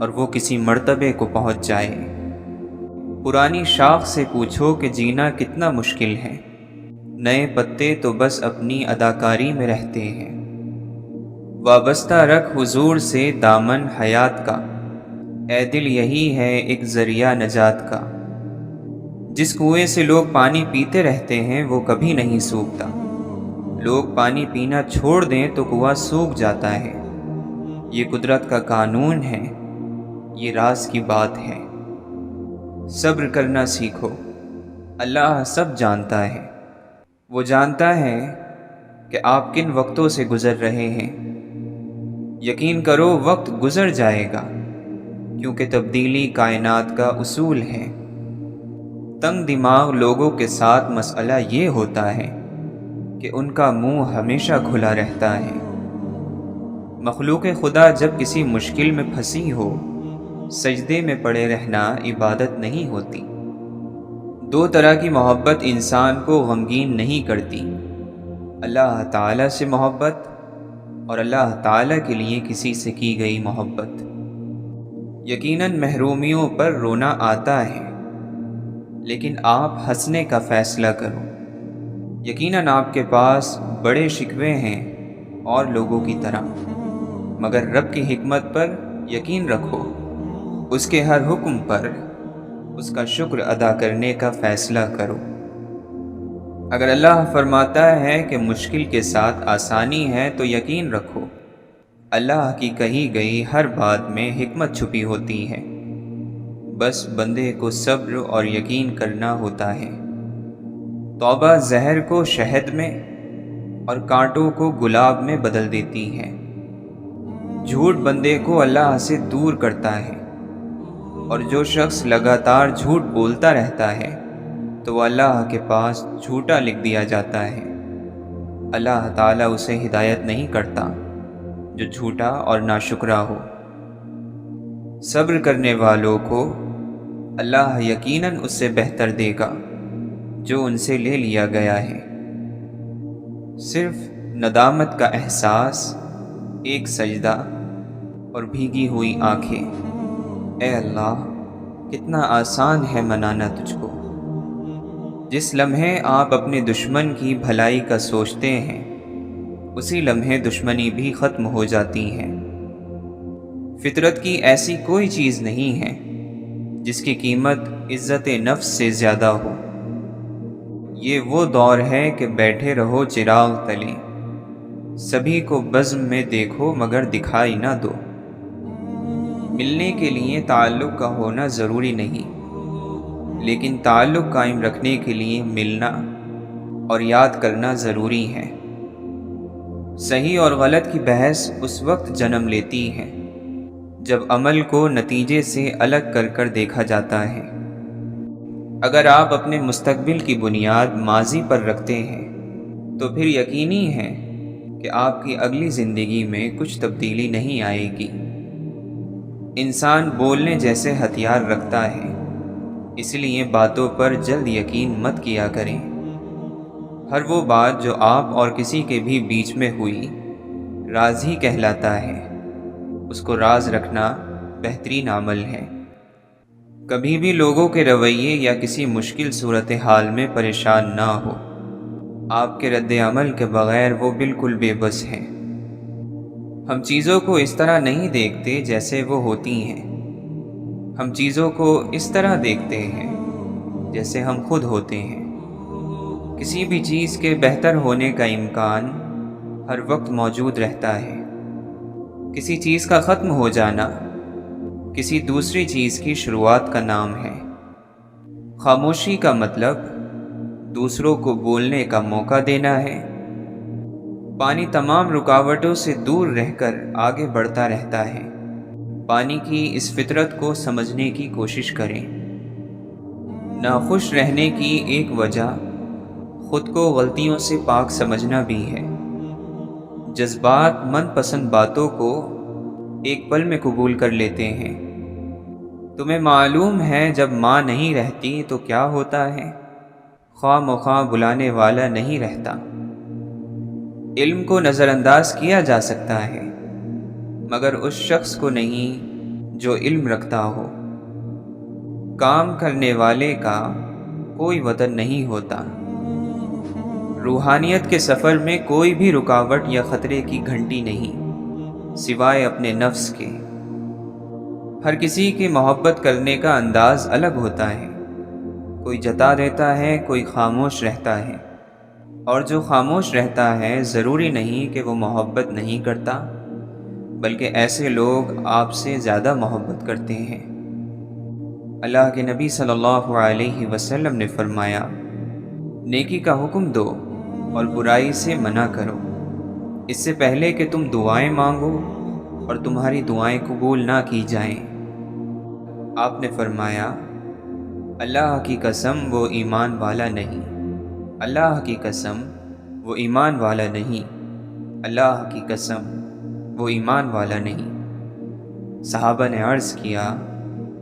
اور وہ کسی مرتبے کو پہنچ جائے۔ پرانی شاخ سے پوچھو کہ جینا کتنا مشکل ہے، نئے پتے تو بس اپنی اداکاری میں رہتے ہیں۔ وابستہ رکھ حضور سے دامن حیات کا، اے دل یہی ہے ایک ذریعہ نجات کا۔ جس کنویں سے لوگ پانی پیتے رہتے ہیں وہ کبھی نہیں سوکھتا۔ لوگ پانی پینا چھوڑ دیں تو کنواں سوکھ جاتا ہے۔ یہ قدرت کا قانون ہے، یہ راز کی بات ہے۔ صبر کرنا سیکھو، اللہ سب جانتا ہے۔ وہ جانتا ہے کہ آپ کن وقتوں سے گزر رہے ہیں۔ یقین کرو وقت گزر جائے گا، کیونکہ تبدیلی کائنات کا اصول ہے۔ تنگ دماغ لوگوں کے ساتھ مسئلہ یہ ہوتا ہے کہ ان کا منہ ہمیشہ کھلا رہتا ہے۔ مخلوق خدا جب کسی مشکل میں پھنسی ہو، سجدے میں پڑے رہنا عبادت نہیں ہوتی۔ دو طرح کی محبت انسان کو غمگین نہیں کرتی: اللہ تعالیٰ سے محبت اور اللہ تعالیٰ کے لیے کسی سے کی گئی محبت۔ یقیناً محرومیوں پر رونا آتا ہے، لیکن آپ ہنسنے کا فیصلہ کرو۔ یقیناً آپ کے پاس بڑے شکوے ہیں اور لوگوں کی طرح، مگر رب کی حکمت پر یقین رکھو، اس کے ہر حکم پر اس کا شکر ادا کرنے کا فیصلہ کرو۔ اگر اللہ فرماتا ہے کہ مشکل کے ساتھ آسانی ہے تو یقین رکھو، اللہ کی کہی گئی ہر بات میں حکمت چھپی ہوتی ہے۔ بس بندے کو صبر اور یقین کرنا ہوتا ہے۔ توبہ زہر کو شہد میں اور کانٹوں کو گلاب میں بدل دیتی ہے۔ جھوٹ بندے کو اللہ سے دور کرتا ہے، اور جو شخص لگاتار جھوٹ بولتا رہتا ہے تو وہ اللہ کے پاس جھوٹا لکھ دیا جاتا ہے۔ اللہ تعالیٰ اسے ہدایت نہیں کرتا جو جھوٹا اور ناشکرا ہو۔ صبر کرنے والوں کو اللہ یقیناً اس سے بہتر دے گا جو ان سے لے لیا گیا ہے۔ صرف ندامت کا احساس، ایک سجدہ اور بھیگی ہوئی آنکھیں۔ اے اللہ، کتنا آسان ہے منانا تجھ کو۔ جس لمحے آپ اپنے دشمن کی بھلائی کا سوچتے ہیں اسی لمحے دشمنی بھی ختم ہو جاتی ہے۔ فطرت کی ایسی کوئی چیز نہیں ہے جس کی قیمت عزت نفس سے زیادہ ہو۔ یہ وہ دور ہے کہ بیٹھے رہو چراغ تلے، سبھی کو بزم میں دیکھو مگر دکھائی نہ دو۔ ملنے کے لیے تعلق کا ہونا ضروری نہیں، لیکن تعلق قائم رکھنے کے لیے ملنا اور یاد کرنا ضروری ہے۔ صحیح اور غلط کی بحث اس وقت جنم لیتی ہے جب عمل کو نتیجے سے الگ کر کر دیکھا جاتا ہے۔ اگر آپ اپنے مستقبل کی بنیاد ماضی پر رکھتے ہیں تو پھر یقینی ہے کہ آپ کی اگلی زندگی میں کچھ تبدیلی نہیں آئے گی۔ انسان بولنے جیسے ہتھیار رکھتا ہے، اس لیے باتوں پر جلد یقین مت کیا کریں۔ ہر وہ بات جو آپ اور کسی کے بھی بیچ میں ہوئی راز ہی کہلاتا ہے، اس کو راز رکھنا بہترین عمل ہے۔ کبھی بھی لوگوں کے رویے یا کسی مشکل صورتحال میں پریشان نہ ہو۔ آپ کے رد عمل کے بغیر وہ بالکل بے بس ہیں۔ ہم چیزوں کو اس طرح نہیں دیکھتے جیسے وہ ہوتی ہیں، ہم چیزوں کو اس طرح دیکھتے ہیں جیسے ہم خود ہوتے ہیں۔ کسی بھی چیز کے بہتر ہونے کا امکان ہر وقت موجود رہتا ہے۔ کسی چیز کا ختم ہو جانا کسی دوسری چیز کی شروعات کا نام ہے۔ خاموشی کا مطلب دوسروں کو بولنے کا موقع دینا ہے۔ پانی تمام رکاوٹوں سے دور رہ کر آگے بڑھتا رہتا ہے۔ پانی کی اس فطرت کو سمجھنے کی کوشش کریں۔ ناخوش رہنے کی ایک وجہ خود کو غلطیوں سے پاک سمجھنا بھی ہے۔ جذبات من پسند باتوں کو ایک پل میں قبول کر لیتے ہیں۔ تمہیں معلوم ہے جب ماں نہیں رہتی تو کیا ہوتا ہے؟ خواہ مخواہ بلانے والا نہیں رہتا۔ علم کو نظر انداز کیا جا سکتا ہے، مگر اس شخص کو نہیں جو علم رکھتا ہو۔ کام کرنے والے کا کوئی وطن نہیں ہوتا۔ روحانیت کے سفر میں کوئی بھی رکاوٹ یا خطرے کی گھنٹی نہیں، سوائے اپنے نفس کے۔ ہر کسی کی محبت کرنے کا انداز الگ ہوتا ہے۔ کوئی جتا دیتا ہے، کوئی خاموش رہتا ہے، اور جو خاموش رہتا ہے ضروری نہیں کہ وہ محبت نہیں کرتا، بلکہ ایسے لوگ آپ سے زیادہ محبت کرتے ہیں۔ اللہ کے نبی صلی اللہ علیہ وسلم نے فرمایا، نیکی کا حکم دو اور برائی سے منع کرو، اس سے پہلے کہ تم دعائیں مانگو اور تمہاری دعائیں قبول نہ کی جائیں۔ آپ نے فرمایا، اللہ کی قسم وہ ایمان والا نہیں، اللہ کی قسم وہ ایمان والا نہیں، اللہ کی قسم وہ ایمان والا نہیں۔ صحابہ نے عرض کیا،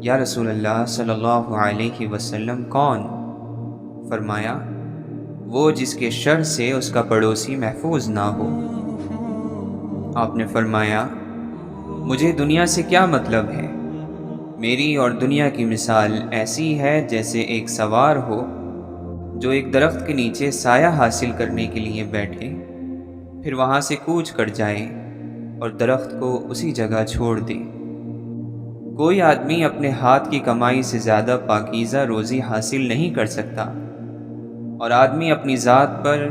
یا رسول اللہ صلی اللہ علیہ وسلم کون؟ فرمایا، وہ جس کے شر سے اس کا پڑوسی محفوظ نہ ہو۔ آپ نے فرمایا، مجھے دنیا سے کیا مطلب ہے؟ میری اور دنیا کی مثال ایسی ہے جیسے ایک سوار ہو جو ایک درخت کے نیچے سایہ حاصل کرنے کے لیے بیٹھے، پھر وہاں سے کوچ کر جائے اور درخت کو اسی جگہ چھوڑ دے۔ کوئی آدمی اپنے ہاتھ کی کمائی سے زیادہ پاکیزہ روزی حاصل نہیں کر سکتا، اور آدمی اپنی ذات پر،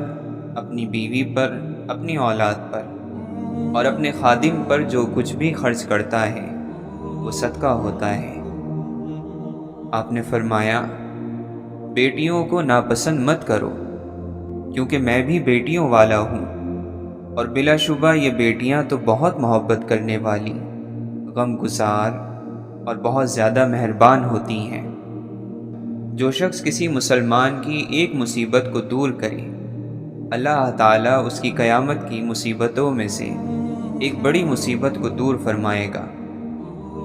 اپنی بیوی پر، اپنی اولاد پر اور اپنے خادم پر جو کچھ بھی خرچ کرتا ہے وہ صدقہ ہوتا ہے۔ آپ نے فرمایا، بیٹیوں کو ناپسند مت کرو، کیونکہ میں بھی بیٹیوں والا ہوں، اور بلا شبہ یہ بیٹیاں تو بہت محبت کرنے والی، غم گسار اور بہت زیادہ مہربان ہوتی ہیں۔ جو شخص کسی مسلمان کی ایک مصیبت کو دور کرے، اللہ تعالیٰ اس کی قیامت کی مصیبتوں میں سے ایک بڑی مصیبت کو دور فرمائے گا،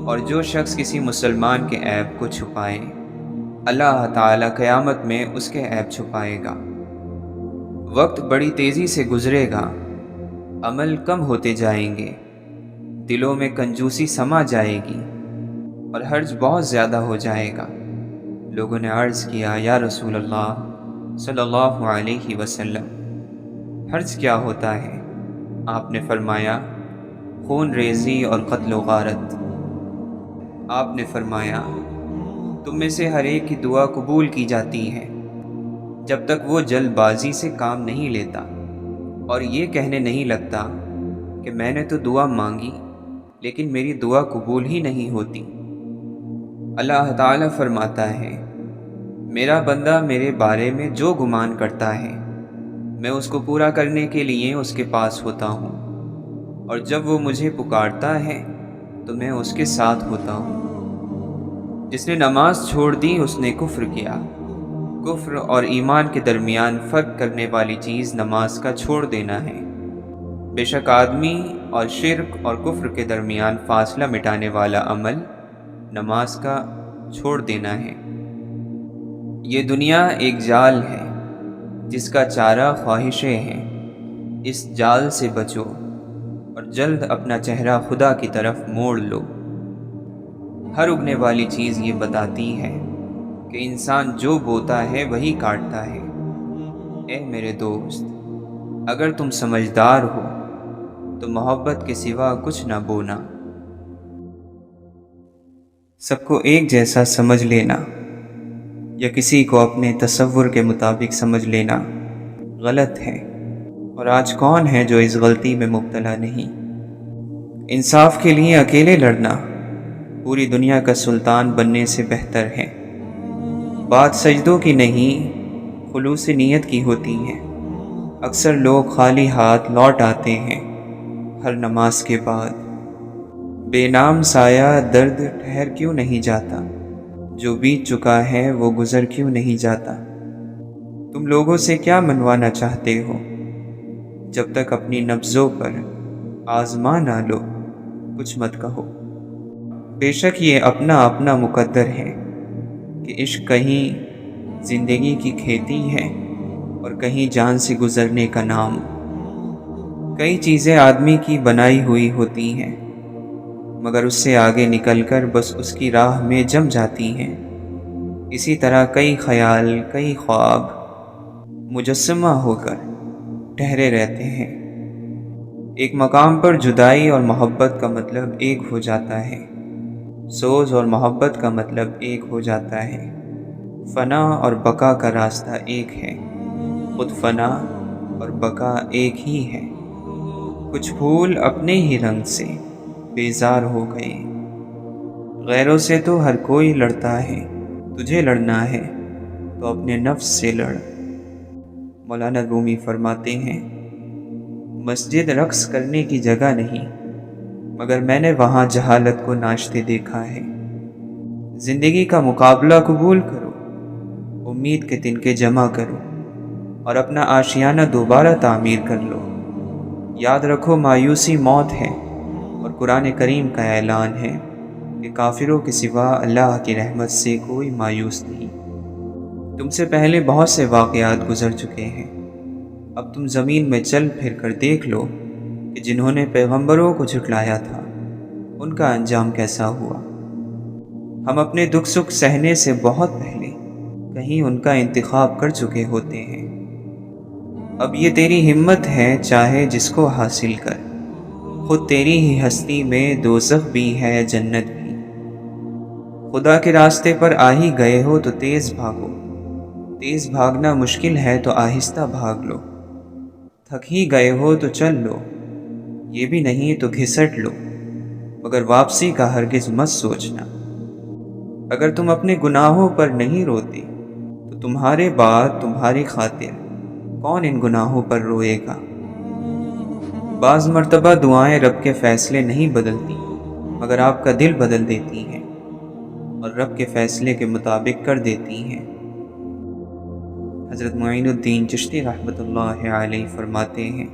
اور جو شخص کسی مسلمان کے عیب کو چھپائے، اللہ تعالیٰ قیامت میں اس کے عیب چھپائے گا۔ وقت بڑی تیزی سے گزرے گا، عمل کم ہوتے جائیں گے، دلوں میں کنجوسی سما جائے گی، اور حرج بہت زیادہ ہو جائے گا۔ لوگوں نے عرض کیا، یا رسول اللہ صلی اللہ علیہ وسلم، حرج کیا ہوتا ہے؟ آپ نے فرمایا، خون ریزی اور قتل و غارت۔ آپ نے فرمایا، تم میں سے ہر ایک کی دعا قبول کی جاتی ہے جب تک وہ جلد بازی سے کام نہیں لیتا، اور یہ کہنے نہیں لگتا کہ میں نے تو دعا مانگی لیکن میری دعا قبول ہی نہیں ہوتی۔ اللہ تعالیٰ فرماتا ہے، میرا بندہ میرے بارے میں جو گمان کرتا ہے میں اس کو پورا کرنے کے لیے اس کے پاس ہوتا ہوں، اور جب وہ مجھے پکارتا ہے تو میں اس کے ساتھ ہوتا ہوں۔ جس نے نماز چھوڑ دی اس نے کفر کیا۔ کفر اور ایمان کے درمیان فرق کرنے والی چیز نماز کا چھوڑ دینا ہے۔ بے شک آدمی اور شرک اور کفر کے درمیان فاصلہ مٹانے والا عمل نماز کا چھوڑ دینا ہے۔ یہ دنیا ایک جال ہے جس کا چارہ خواہشیں ہیں، اس جال سے بچو اور جلد اپنا چہرہ خدا کی طرف موڑ لو۔ ہر اگنے والی چیز یہ بتاتی ہے کہ انسان جو بوتا ہے وہی کاٹتا ہے۔ اے میرے دوست، اگر تم سمجھدار ہو تو محبت کے سوا کچھ نہ بونا۔ سب کو ایک جیسا سمجھ لینا یا کسی کو اپنے تصور کے مطابق سمجھ لینا غلط ہے، اور آج کون ہے جو اس غلطی میں مبتلا نہیں؟ انصاف کے لیے اکیلے لڑنا پوری دنیا کا سلطان بننے سے بہتر ہے۔ بات سجدوں کی نہیں، خلوص نیت کی ہوتی ہے۔ اکثر لوگ خالی ہاتھ لوٹ آتے ہیں ہر نماز کے بعد۔ بے نام سایہ درد ٹھہر کیوں نہیں جاتا؟ جو بیت چکا ہے وہ گزر کیوں نہیں جاتا؟ تم لوگوں سے کیا منوانا چاہتے ہو؟ جب تک اپنی نبضوں پر آزما نہ لو کچھ مت کہو۔ بے شک یہ اپنا اپنا مقدر ہے کہ عشق کہیں زندگی کی کھیتی ہے اور کہیں جان سے گزرنے کا نام۔ کئی چیزیں آدمی کی بنائی ہوئی ہوتی ہیں مگر اس سے آگے نکل کر بس اس کی راہ میں جم جاتی ہیں۔ اسی طرح کئی خیال، کئی خواب مجسمہ ہو کر ٹھہرے رہتے ہیں۔ ایک مقام پر جدائی اور محبت کا مطلب ایک ہو جاتا ہے، سوز اور محبت کا مطلب ایک ہو جاتا ہے۔ فنا اور بقا کا راستہ ایک ہے، خود فنا اور بقا ایک ہی ہے۔ کچھ پھول اپنے ہی رنگ سے بیزار ہو گئے۔ غیروں سے تو ہر کوئی لڑتا ہے، تجھے لڑنا ہے تو اپنے نفس سے لڑ۔ مولانا رومی فرماتے ہیں، مسجد رقص کرنے کی جگہ نہیں مگر میں نے وہاں جہالت کو ناچتے دیکھا ہے۔ زندگی کا مقابلہ قبول کرو، امید کے تنکے جمع کرو اور اپنا آشیانہ دوبارہ تعمیر کر لو۔ یاد رکھو مایوسی موت ہے، اور قرآن کریم کا اعلان ہے کہ کافروں کے سوا اللہ کی رحمت سے کوئی مایوس نہیں۔ تم سے پہلے بہت سے واقعات گزر چکے ہیں، اب تم زمین میں چل پھر کر دیکھ لو کہ جنہوں نے پیغمبروں کو جھٹلایا تھا ان کا انجام کیسا ہوا۔ ہم اپنے دکھ سکھ سہنے سے بہت پہلے کہیں ان کا انتخاب کر چکے ہوتے ہیں۔ اب یہ تیری ہمت ہے چاہے جس کو حاصل کر، خود تیری ہی ہستی میں دوزخ بھی ہے جنت بھی۔ خدا کے راستے پر آ ہی گئے ہو تو تیز بھاگو، تیز بھاگنا مشکل ہے تو آہستہ بھاگ لو۔ تھک ہی گئے ہو تو چل لو، یہ بھی نہیں تو گھسٹ لو، مگر واپسی کا ہرگز مت سوچنا۔ اگر تم اپنے گناہوں پر نہیں روتے تو تمہارے بعد تمہاری خاطر کون ان گناہوں پر روئے گا؟ بعض مرتبہ دعائیں رب کے فیصلے نہیں بدلتی مگر آپ کا دل بدل دیتی ہیں اور رب کے فیصلے کے مطابق کر دیتی ہیں۔ حضرت معین الدین چشتی رحمۃ اللہ علیہ فرماتے ہیں،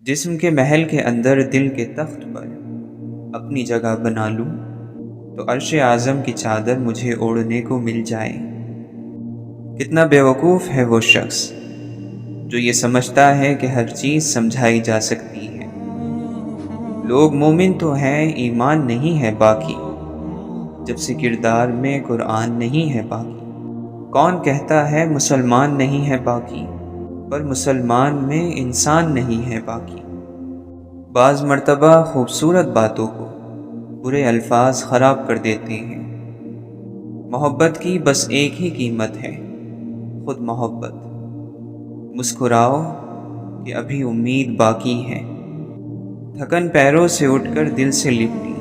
جسم کے محل کے اندر دل کے تخت پر اپنی جگہ بنا لوں تو عرش اعظم کی چادر مجھے اوڑھنے کو مل جائے۔ کتنا بیوقوف ہے وہ شخص جو یہ سمجھتا ہے کہ ہر چیز سمجھائی جا سکتی ہے۔ لوگ مومن تو ہیں ایمان نہیں ہے باقی، جب سے کردار میں قرآن نہیں ہے باقی۔ کون کہتا ہے مسلمان نہیں ہے باقی، پر مسلمان میں انسان نہیں ہے باقی۔ بعض مرتبہ خوبصورت باتوں کو برے الفاظ خراب کر دیتے ہیں۔ محبت کی بس ایک ہی قیمت ہے، خود محبت۔ مسکراؤ کہ ابھی امید باقی ہے۔ تھکن پیروں سے اٹھ کر دل سے لپٹی،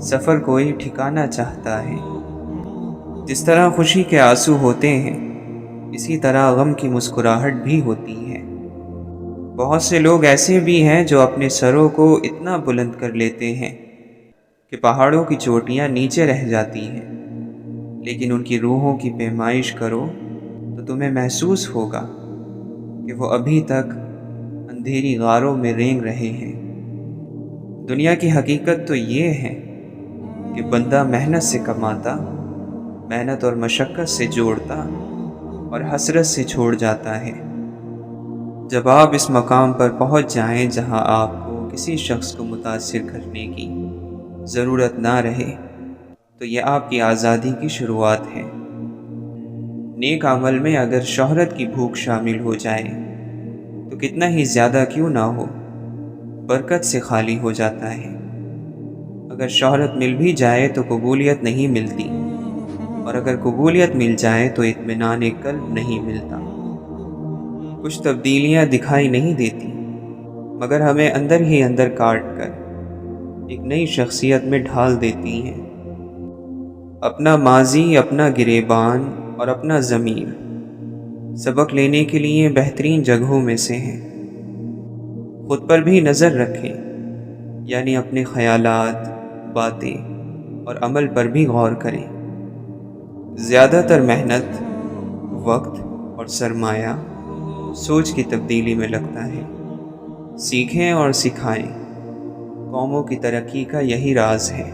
سفر کوئی ٹھکانا چاہتا ہے۔ جس طرح خوشی کے آنسو ہوتے ہیں، اسی طرح غم کی مسکراہٹ بھی ہوتی ہے۔ بہت سے لوگ ایسے بھی ہیں جو اپنے سروں کو اتنا بلند کر لیتے ہیں کہ پہاڑوں کی چوٹیاں نیچے رہ جاتی ہیں، لیکن ان کی روحوں کی پیمائش کرو تو تمہیں محسوس ہوگا کہ وہ ابھی تک اندھیری غاروں میں رینگ رہے ہیں۔ دنیا کی حقیقت تو یہ ہے کہ بندہ محنت سے کماتا، محنت اور مشقت سے جوڑتا اور حسرت سے چھوڑ جاتا ہے۔ جب آپ اس مقام پر پہنچ جائیں جہاں آپ کو کسی شخص کو متاثر کرنے کی ضرورت نہ رہے، تو یہ آپ کی آزادی کی شروعات ہے۔ نیک عمل میں اگر شہرت کی بھوک شامل ہو جائے تو کتنا ہی زیادہ کیوں نہ ہو، برکت سے خالی ہو جاتا ہے۔ اگر شہرت مل بھی جائے تو قبولیت نہیں ملتی، اور اگر قبولیت مل جائے تو اطمینان قلب نہیں ملتا۔ کچھ تبدیلیاں دکھائی نہیں دیتی، مگر ہمیں اندر ہی اندر کاٹ کر ایک نئی شخصیت میں ڈھال دیتی ہیں۔ اپنا ماضی، اپنا گریبان اور اپنا ضمیر سبق لینے کے لیے بہترین جگہوں میں سے ہیں۔ خود پر بھی نظر رکھیں، یعنی اپنے خیالات، باتیں اور عمل پر بھی غور کریں۔ زیادہ تر محنت، وقت اور سرمایہ سوچ کی تبدیلی میں لگتا ہے۔ سیکھیں اور سکھائیں، قوموں کی ترقی کا یہی راز ہے۔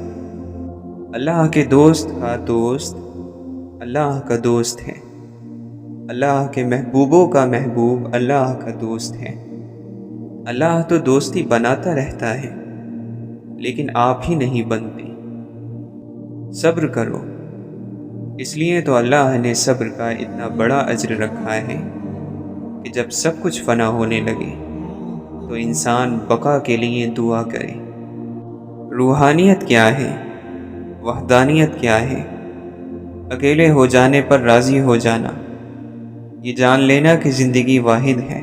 اللہ کے دوست کا دوست اللہ کا دوست ہے، اللہ کے محبوبوں کا محبوب اللہ کا دوست ہے۔ اللہ تو دوستی بناتا رہتا ہے، لیکن آپ ہی نہیں بنتے۔ صبر کرو، اس لیے تو اللہ نے صبر کا اتنا بڑا اجر رکھا ہے کہ جب سب کچھ فنا ہونے لگے تو انسان بقا کے لیے دعا کرے۔ روحانیت کیا ہے؟ وحدانیت کیا ہے؟ اکیلے ہو جانے پر راضی ہو جانا، یہ جان لینا کہ زندگی واحد ہے،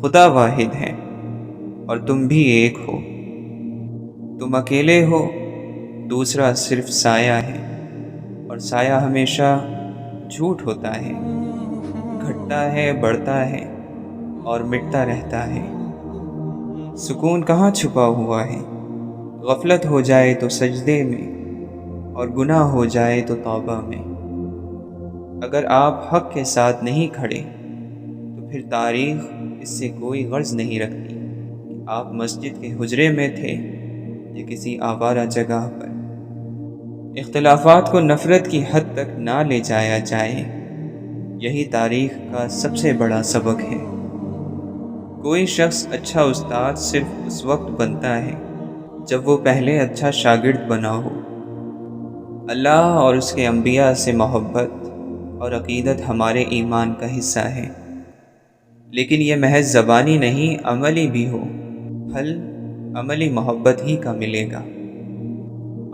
خدا واحد ہے اور تم بھی ایک ہو۔ تم اکیلے ہو، دوسرا صرف سایہ ہے، اور سایہ ہمیشہ جھوٹ ہوتا ہے، گھٹتا ہے، بڑھتا ہے اور مٹتا رہتا ہے۔ سکون کہاں چھپا ہوا ہے؟ غفلت ہو جائے تو سجدے میں، اور گناہ ہو جائے تو توبہ میں۔ اگر آپ حق کے ساتھ نہیں کھڑے تو پھر تاریخ اس سے کوئی غرض نہیں رکھتی کہ آپ مسجد کے حجرے میں تھے یا کسی آوارہ جگہ پر۔ اختلافات کو نفرت کی حد تک نہ لے جایا جائے، یہی تاریخ کا سب سے بڑا سبق ہے۔ کوئی شخص اچھا استاد صرف اس وقت بنتا ہے جب وہ پہلے اچھا شاگرد بنا ہو۔ اللہ اور اس کے انبیاء سے محبت اور عقیدت ہمارے ایمان کا حصہ ہے، لیکن یہ محض زبانی نہیں، عملی بھی ہو، پھل عملی محبت ہی کا ملے گا۔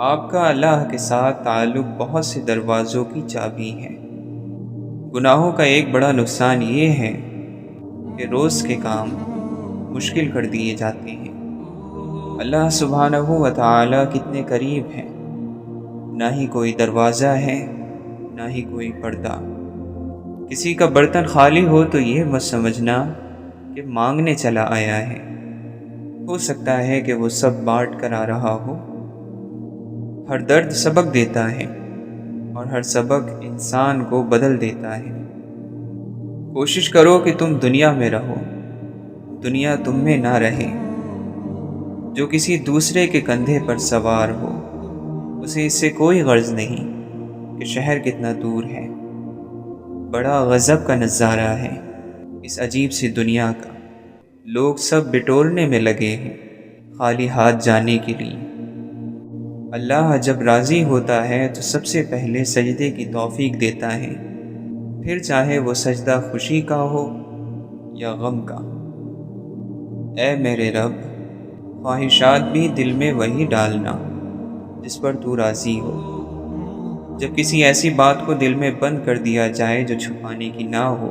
آپ کا اللہ کے ساتھ تعلق بہت سے دروازوں کی چابی ہے۔ گناہوں کا ایک بڑا نقصان یہ ہے کہ روز کے کام مشکل کر دیے جاتے ہیں۔ اللہ سبحانہ و تعالی کتنے قریب ہیں، نہ ہی کوئی دروازہ ہے، نہ ہی کوئی پردہ۔ کسی کا برتن خالی ہو تو یہ مت سمجھنا کہ مانگنے چلا آیا ہے، ہو سکتا ہے کہ وہ سب بانٹ کر آ رہا ہو۔ ہر درد سبق دیتا ہے، اور ہر سبق انسان کو بدل دیتا ہے۔ کوشش کرو کہ تم دنیا میں رہو، دنیا تم میں نہ رہے۔ جو کسی دوسرے کے کندھے پر سوار ہو، اسے اس سے کوئی غرض نہیں کہ شہر کتنا دور ہے۔ بڑا غضب کا نظارہ ہے اس عجیب سی دنیا کا، لوگ سب بٹورنے میں لگے ہیں خالی ہاتھ جانے کے لیے۔ اللہ جب راضی ہوتا ہے تو سب سے پہلے سجدے کی توفیق دیتا ہے، پھر چاہے وہ سجدہ خوشی کا ہو یا غم کا۔ اے میرے رب، خواہشات بھی دل میں وہی ڈالنا جس پر تو راضی ہو۔ جب کسی ایسی بات کو دل میں بند کر دیا جائے جو چھپانے کی نہ ہو،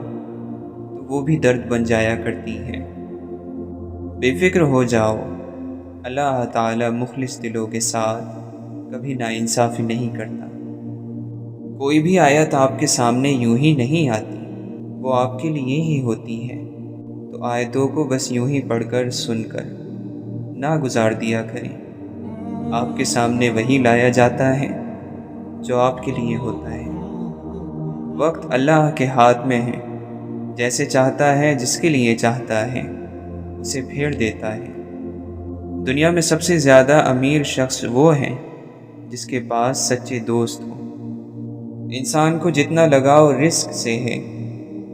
تو وہ بھی درد بن جایا کرتی ہے۔ بے فکر ہو جاؤ، اللہ تعالیٰ مخلص دلوں کے ساتھ کبھی ناانصافی نہیں کرتا۔ کوئی بھی آیت آپ کے سامنے یوں ہی نہیں آتی، وہ آپ کے لیے ہی ہوتی ہے۔ تو آیتوں کو بس یوں ہی پڑھ کر سن کر نہ گزار دیا کریں۔ آپ کے سامنے وہی لایا جاتا ہے جو آپ کے لیے ہوتا ہے۔ وقت اللہ کے ہاتھ میں ہے، جیسے چاہتا ہے، جس کے لیے چاہتا ہے اسے پھیر دیتا ہے۔ دنیا میں سب سے زیادہ امیر شخص وہ ہے جس کے پاس سچے دوست ہوں۔ انسان کو جتنا لگاؤ رزق سے ہے،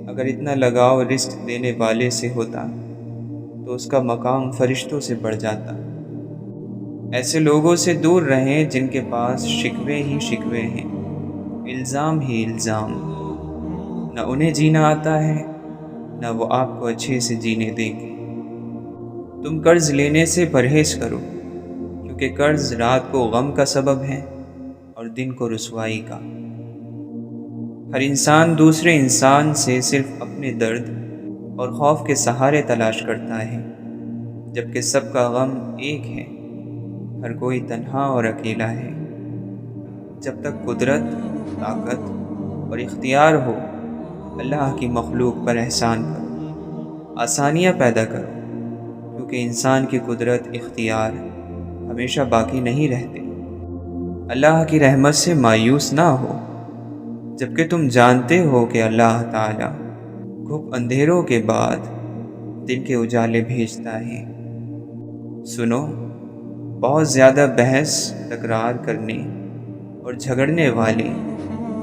اگر اتنا لگاؤ رزق دینے والے سے ہوتا تو اس کا مقام فرشتوں سے بڑھ جاتا۔ ایسے لوگوں سے دور رہیں جن کے پاس شکوے ہی شکوے ہیں، الزام ہی الزام۔ نہ انہیں جینا آتا ہے، نہ وہ آپ کو اچھے سے جینے دیں گے۔ تم قرض لینے سے پرہیز کرو، کیونکہ قرض رات کو غم کا سبب ہے اور دن کو رسوائی کا۔ ہر انسان دوسرے انسان سے صرف اپنے درد اور خوف کے سہارے تلاش کرتا ہے، جبکہ سب کا غم ایک ہے، ہر کوئی تنہا اور اکیلا ہے۔ جب تک قدرت، طاقت اور اختیار ہو، اللہ کی مخلوق پر احسان کرو، آسانیاں پیدا کرو، کیونکہ انسان کی قدرت، اختیار ہمیشہ باقی نہیں رہتے۔ اللہ کی رحمت سے مایوس نہ ہو، جبکہ تم جانتے ہو کہ اللہ تعالیٰ گھپ اندھیروں کے بعد دن کے اجالے بھیجتا ہے۔ سنو، بہت زیادہ بحث، تکرار کرنے اور جھگڑنے والے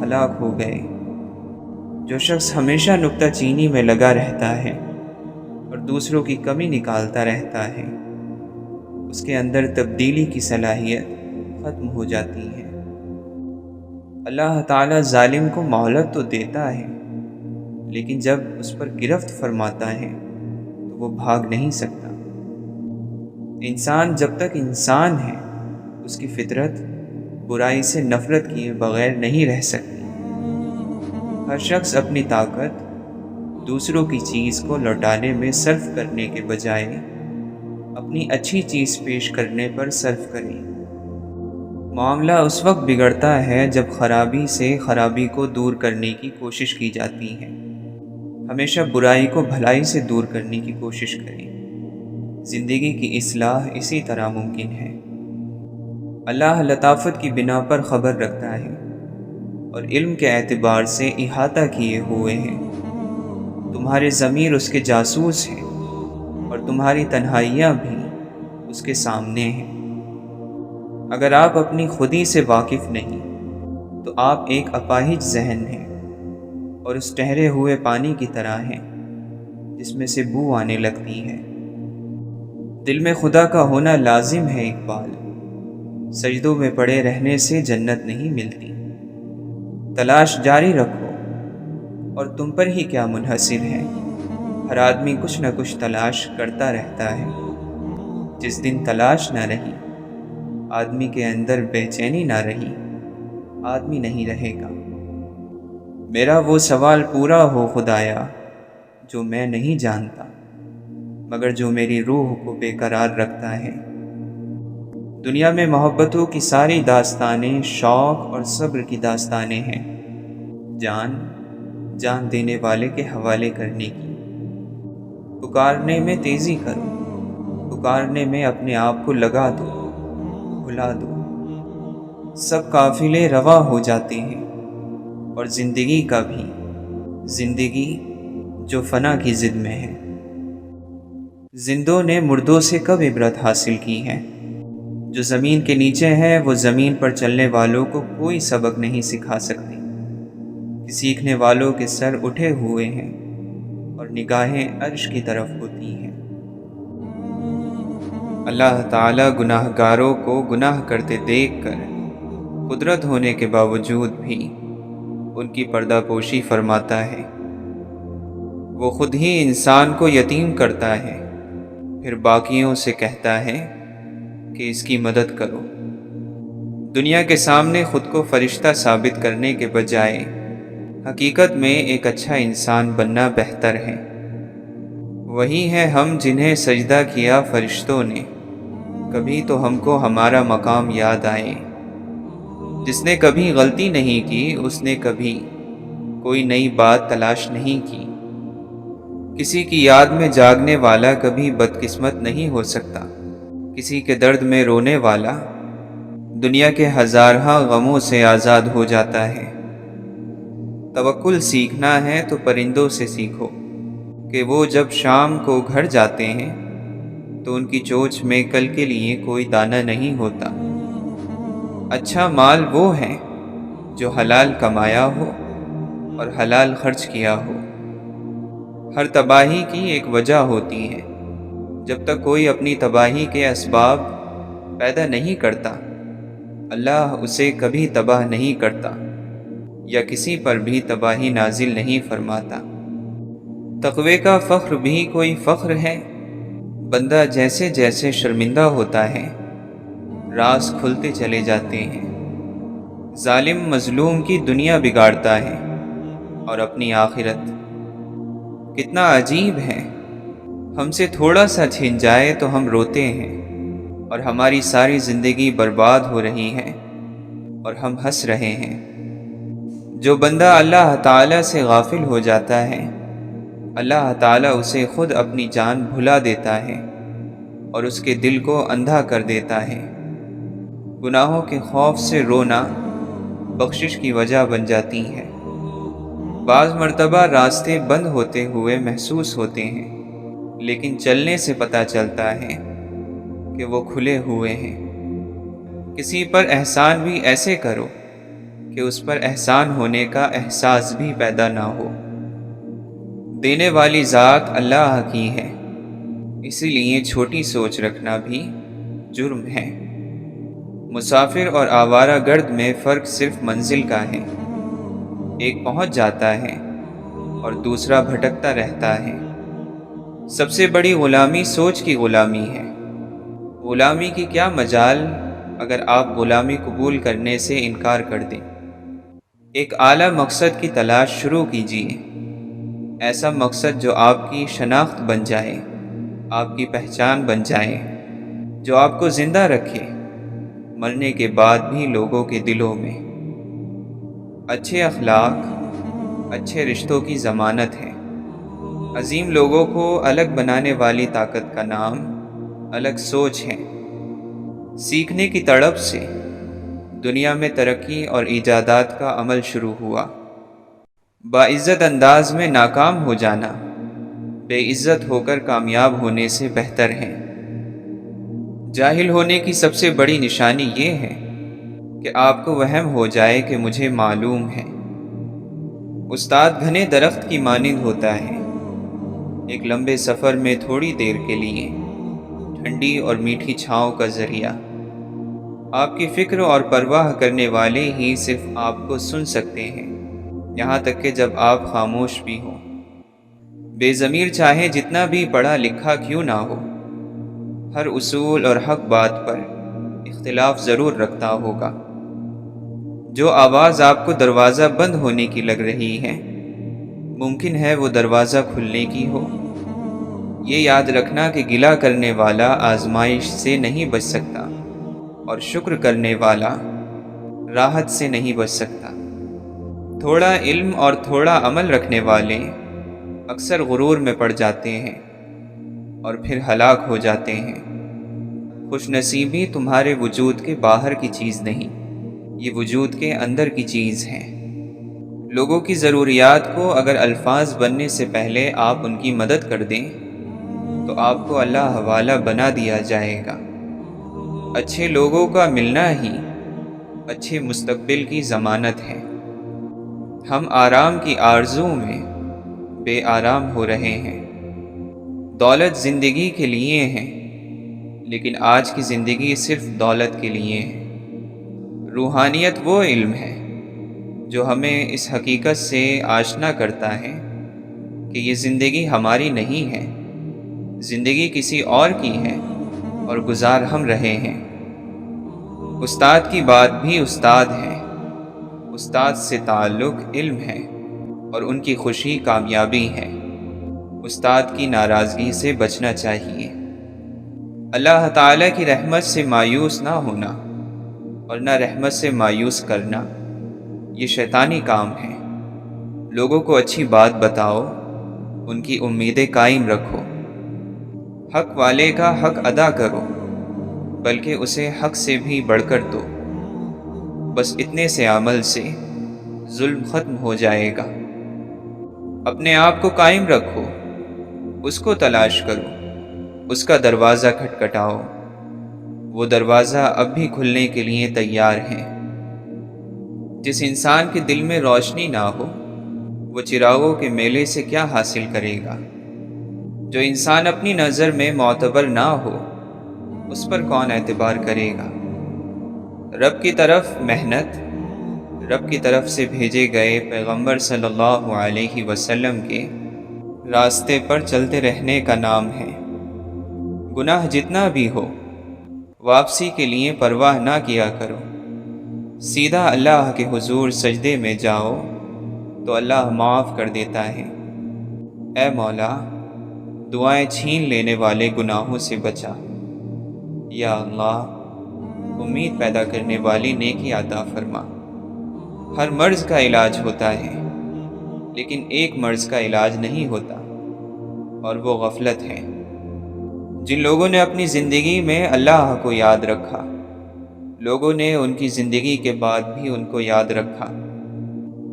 ہلاک ہو گئے۔ جو شخص ہمیشہ نکتہ چینی میں لگا رہتا ہے اور دوسروں کی کمی نکالتا رہتا ہے، اس کے اندر تبدیلی کی صلاحیت ختم ہو جاتی ہے۔ اللہ تعالیٰ ظالم کو مہلت تو دیتا ہے، لیکن جب اس پر گرفت فرماتا ہے تو وہ بھاگ نہیں سکتا۔ انسان جب تک انسان ہے، اس کی فطرت برائی سے نفرت کیے بغیر نہیں رہ سکتی۔ ہر شخص اپنی طاقت دوسروں کی چیز کو لوٹانے میں صرف کرنے کے بجائے اپنی اچھی چیز پیش کرنے پر صرف کرے۔ معاملہ اس وقت بگڑتا ہے جب خرابی سے خرابی کو دور کرنے کی کوشش کی جاتی ہے۔ ہمیشہ برائی کو بھلائی سے دور کرنے کی کوشش کریں۔ زندگی کی اصلاح اسی طرح ممکن ہے۔ اللہ لطافت کی بنا پر خبر رکھتا ہے اور علم کے اعتبار سے احاطہ کیے ہوئے ہیں۔ تمہارے ضمیر اس کے جاسوس ہیں اور تمہاری تنہائیاں بھی اس کے سامنے ہیں۔ اگر آپ اپنی خودی سے واقف نہیں تو آپ ایک اپاہج ذہن ہیں اور اس ٹھہرے ہوئے پانی کی طرح ہیں جس میں سے بو آنے لگتی ہے۔ دل میں خدا کا ہونا لازم ہے اقبال، سجدوں میں پڑے رہنے سے جنت نہیں ملتی۔ تلاش جاری رکھو، اور تم پر ہی کیا منحصر ہے، ہر آدمی کچھ نہ کچھ تلاش کرتا رہتا ہے۔ جس دن تلاش نہ رہی، آدمی کے اندر بے چینی نہ رہی، آدمی نہیں رہے گا۔ میرا وہ سوال پورا ہو خدایا جو میں نہیں جانتا، مگر جو میری روح کو بے قرار رکھتا ہے۔ دنیا میں محبتوں کی ساری داستانیں شوق اور صبر کی داستانیں ہیں، جان دینے والے کے حوالے کرنے کی۔ پکارنے میں تیزی کرو، پکارنے میں اپنے آپ کو لگا دو، بھلا دو۔ سب قافلے روا ہو جاتے ہیں، اور زندگی کا بھی، زندگی جو فنا کی ضد میں ہے۔ زندوں نے مردوں سے کب عبرت حاصل کی ہے؟ جو زمین کے نیچے ہے وہ زمین پر چلنے والوں کو کوئی سبق نہیں سکھا سکتی، کہ سیکھنے والوں کے سر اٹھے ہوئے ہیں اور نگاہیں عرش کی طرف ہوتی ہیں۔ اللہ تعالیٰ گناہ گاروں کو گناہ کرتے دیکھ کر قدرت ہونے کے باوجود بھی ان کی پردہ پوشی فرماتا ہے۔ وہ خود ہی انسان کو یتیم کرتا ہے، پھر باقیوں سے کہتا ہے کہ اس کی مدد کرو۔ دنیا کے سامنے خود کو فرشتہ ثابت کرنے کے بجائے حقیقت میں ایک اچھا انسان بننا بہتر ہے۔ وہی ہے ہم جنہیں سجدہ کیا فرشتوں نے، کبھی تو ہم کو ہمارا مقام یاد آئے۔ جس نے کبھی غلطی نہیں کی اس نے کبھی کوئی نئی بات تلاش نہیں کی۔ کسی کی یاد میں جاگنے والا کبھی بدقسمت نہیں ہو سکتا۔ کسی کے درد میں رونے والا دنیا کے ہزارہا غموں سے آزاد ہو جاتا ہے۔ توکل سیکھنا ہے تو پرندوں سے سیکھو کہ وہ جب شام کو گھر جاتے ہیں تو ان کی چونچ میں کل کے لیے کوئی دانہ نہیں ہوتا۔ اچھا مال وہ ہے جو حلال کمایا ہو اور حلال خرچ کیا ہو۔ ہر تباہی کی ایک وجہ ہوتی ہے۔ جب تک کوئی اپنی تباہی کے اسباب پیدا نہیں کرتا، اللہ اسے کبھی تباہ نہیں کرتا یا کسی پر بھی تباہی نازل نہیں فرماتا۔ تقوی کا فخر بھی کوئی فخر ہے؟ بندہ جیسے جیسے شرمندہ ہوتا ہے راز کھلتے چلے جاتے ہیں۔ ظالم مظلوم کی دنیا بگاڑتا ہے اور اپنی آخرت۔ کتنا عجیب ہے، ہم سے تھوڑا سا چھن جائے تو ہم روتے ہیں اور ہماری ساری زندگی برباد ہو رہی ہے اور ہم ہنس رہے ہیں۔ جو بندہ اللہ تعالیٰ سے غافل ہو جاتا ہے، اللہ تعالیٰ اسے خود اپنی جان بھلا دیتا ہے اور اس کے دل کو اندھا کر دیتا ہے۔ گناہوں کے خوف سے رونا بخشش کی وجہ بن جاتی ہے۔ بعض مرتبہ راستے بند ہوتے ہوئے محسوس ہوتے ہیں، لیکن چلنے سے پتہ چلتا ہے کہ وہ کھلے ہوئے ہیں۔ کسی پر احسان بھی ایسے کرو کہ اس پر احسان ہونے کا احساس بھی پیدا نہ ہو۔ دینے والی ذات اللہ کی ہے، اسی لیے چھوٹی سوچ رکھنا بھی جرم ہے۔ مسافر اور آوارہ گرد میں فرق صرف منزل کا ہے۔ ایک پہنچ جاتا ہے اور دوسرا بھٹکتا رہتا ہے۔ سب سے بڑی غلامی سوچ کی غلامی ہے۔ غلامی کی کیا مجال اگر آپ غلامی قبول کرنے سے انکار کر دیں۔ ایک اعلیٰ مقصد کی تلاش شروع کیجیے، ایسا مقصد جو آپ کی شناخت بن جائے، آپ کی پہچان بن جائے، جو آپ کو زندہ رکھے مرنے کے بعد بھی لوگوں کے دلوں میں۔ اچھے اخلاق اچھے رشتوں کی ضمانت ہے۔ عظیم لوگوں کو الگ بنانے والی طاقت کا نام الگ سوچ ہے۔ سیکھنے کی تڑپ سے دنیا میں ترقی اور ایجادات کا عمل شروع ہوا۔ باعزت انداز میں ناکام ہو جانا بے عزت ہو کر کامیاب ہونے سے بہتر ہے۔ جاہل ہونے کی سب سے بڑی نشانی یہ ہے کہ آپ کو وہم ہو جائے کہ مجھے معلوم ہے۔ استاد گھنے درخت کی مانند ہوتا ہے، ایک لمبے سفر میں تھوڑی دیر کے لیے ٹھنڈی اور میٹھی چھاؤں کا ذریعہ۔ آپ کی فکر اور پرواہ کرنے والے ہی صرف آپ کو سن سکتے ہیں، یہاں تک کہ جب آپ خاموش بھی ہوں۔ بے ضمیر چاہے جتنا بھی پڑھا لکھا کیوں نہ ہو، ہر اصول اور حق بات پر اختلاف ضرور رکھتا ہوگا۔ جو آواز آپ کو دروازہ بند ہونے کی لگ رہی ہے، ممکن ہے وہ دروازہ کھلنے کی ہو۔ یہ یاد رکھنا کہ گلہ کرنے والا آزمائش سے نہیں بچ سکتا اور شکر کرنے والا راحت سے نہیں بچ سکتا۔ تھوڑا علم اور تھوڑا عمل رکھنے والے اکثر غرور میں پڑ جاتے ہیں اور پھر ہلاک ہو جاتے ہیں۔ خوش نصیبی تمہارے وجود کے باہر کی چیز نہیں، یہ وجود کے اندر کی چیز ہے۔ لوگوں کی ضروریات کو اگر الفاظ بننے سے پہلے آپ ان کی مدد کر دیں تو آپ کو اللہ حوالہ بنا دیا جائے گا۔ اچھے لوگوں کا ملنا ہی اچھے مستقبل کی ضمانت ہے۔ ہم آرام کی آرزو میں بے آرام ہو رہے ہیں۔ دولت زندگی کے لیے ہے، لیکن آج کی زندگی صرف دولت کے لیے ہے۔ روحانیت وہ علم ہے جو ہمیں اس حقیقت سے آشنا کرتا ہے کہ یہ زندگی ہماری نہیں ہے، زندگی کسی اور کی ہے اور گزار ہم رہے ہیں۔ استاد کی بات بھی استاد ہے، استاد سے تعلق علم ہے اور ان کی خوشی کامیابی ہے۔ استاد کی ناراضگی سے بچنا چاہیے۔ اللہ تعالیٰ کی رحمت سے مایوس نہ ہونا اور نہ رحمت سے مایوس کرنا، یہ شیطانی کام ہے۔ لوگوں کو اچھی بات بتاؤ، ان کی امیدیں قائم رکھو، حق والے کا حق ادا کرو، بلکہ اسے حق سے بھی بڑھ کر دو۔ بس اتنے سے عمل سے ظلم ختم ہو جائے گا۔ اپنے آپ کو قائم رکھو، اس کو تلاش کرو، اس کا دروازہ کھٹکھٹاؤ، وہ دروازہ اب بھی کھلنے کے لیے تیار ہے۔ جس انسان کے دل میں روشنی نہ ہو، وہ چراغوں کے میلے سے کیا حاصل کرے گا؟ جو انسان اپنی نظر میں معتبر نہ ہو، اس پر کون اعتبار کرے گا؟ رب کی طرف محنت، رب کی طرف سے بھیجے گئے پیغمبر صلی اللہ علیہ وسلم کے راستے پر چلتے رہنے کا نام ہے۔ گناہ جتنا بھی ہو، واپسی کے لیے پرواہ نہ کیا کرو۔ سیدھا اللہ کے حضور سجدے میں جاؤ تو اللہ معاف کر دیتا ہے۔ اے مولا، دعائیں چھین لینے والے گناہوں سے بچا۔ یا اللہ، امید پیدا کرنے والی نیکی عطا فرما۔ ہر مرض کا علاج ہوتا ہے، لیکن ایک مرض کا علاج نہیں ہوتا، اور وہ غفلت ہے۔ جن لوگوں نے اپنی زندگی میں اللہ کو یاد رکھا، لوگوں نے ان کی زندگی کے بعد بھی ان کو یاد رکھا۔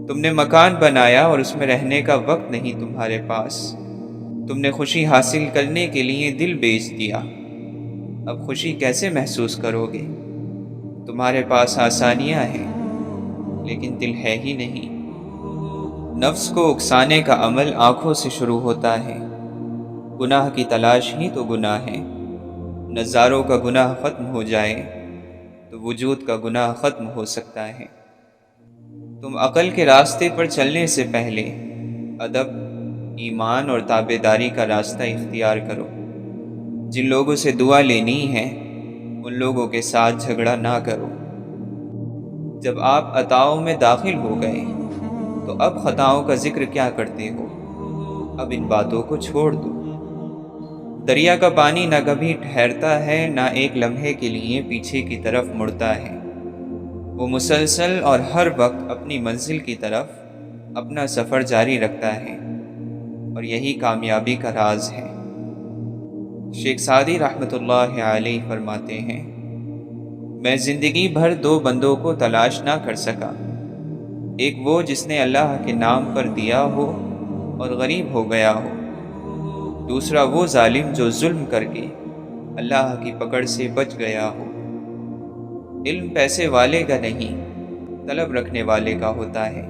تم نے مکان بنایا اور اس میں رہنے کا وقت نہیں تمہارے پاس۔ تم نے خوشی حاصل کرنے کے لیے دل بیچ دیا۔ اب خوشی کیسے محسوس کرو گے؟ تمہارے پاس آسانیاں ہیں، لیکن دل ہے ہی نہیں۔ نفس کو اکسانے کا عمل آنکھوں سے شروع ہوتا ہے۔ گناہ کی تلاش ہی تو گناہ ہے۔ نظاروں کا گناہ ختم ہو جائے تو وجود کا گناہ ختم ہو سکتا ہے۔ تم عقل کے راستے پر چلنے سے پہلے ادب، ایمان اور تابعداری کا راستہ اختیار کرو۔ جن لوگوں سے دعا لینی ہے، ان لوگوں کے ساتھ جھگڑا نہ کرو۔ جب آپ عطاؤں میں داخل ہو گئے تو اب خطاؤں کا ذکر کیا کرتے ہو؟ اب ان باتوں کو چھوڑ دو۔ دریا کا پانی نہ کبھی ٹھہرتا ہے، نہ ایک لمحے کے لیے پیچھے کی طرف مڑتا ہے۔ وہ مسلسل اور ہر وقت اپنی منزل کی طرف اپنا سفر جاری رکھتا ہے، اور یہی کامیابی کا راز ہے۔ شیخ سعدی رحمۃ اللہ علیہ فرماتے ہیں، میں زندگی بھر دو بندوں کو تلاش نہ کر سکا، ایک وہ جس نے اللہ کے نام پر دیا ہو اور غریب ہو گیا ہو، دوسرا وہ ظالم جو ظلم کر کے اللہ کی پکڑ سے بچ گیا ہو۔ علم پیسے والے کا نہیں، طلب رکھنے والے کا ہوتا ہے۔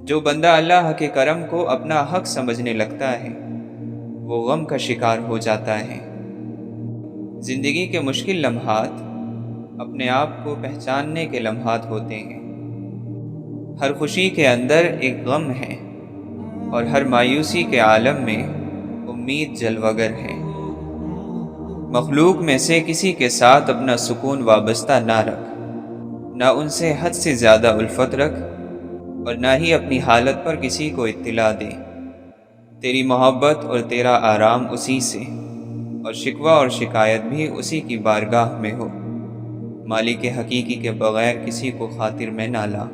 جو بندہ اللہ کے کرم کو اپنا حق سمجھنے لگتا ہے، وہ غم کا شکار ہو جاتا ہے۔ زندگی کے مشکل لمحات اپنے آپ کو پہچاننے کے لمحات ہوتے ہیں۔ ہر خوشی کے اندر ایک غم ہے، اور ہر مایوسی کے عالم میں امید جلوگر ہے۔ مخلوق میں سے کسی کے ساتھ اپنا سکون وابستہ نہ رکھ، نہ ان سے حد سے زیادہ الفت رکھ، اور نہ ہی اپنی حالت پر کسی کو اطلاع دے۔ تیری محبت اور تیرا آرام اسی سے، اور شکوہ اور شکایت بھی اسی کی بارگاہ میں ہو۔ مالک حقیقی کے بغیر کسی کو خاطر میں نہ لا۔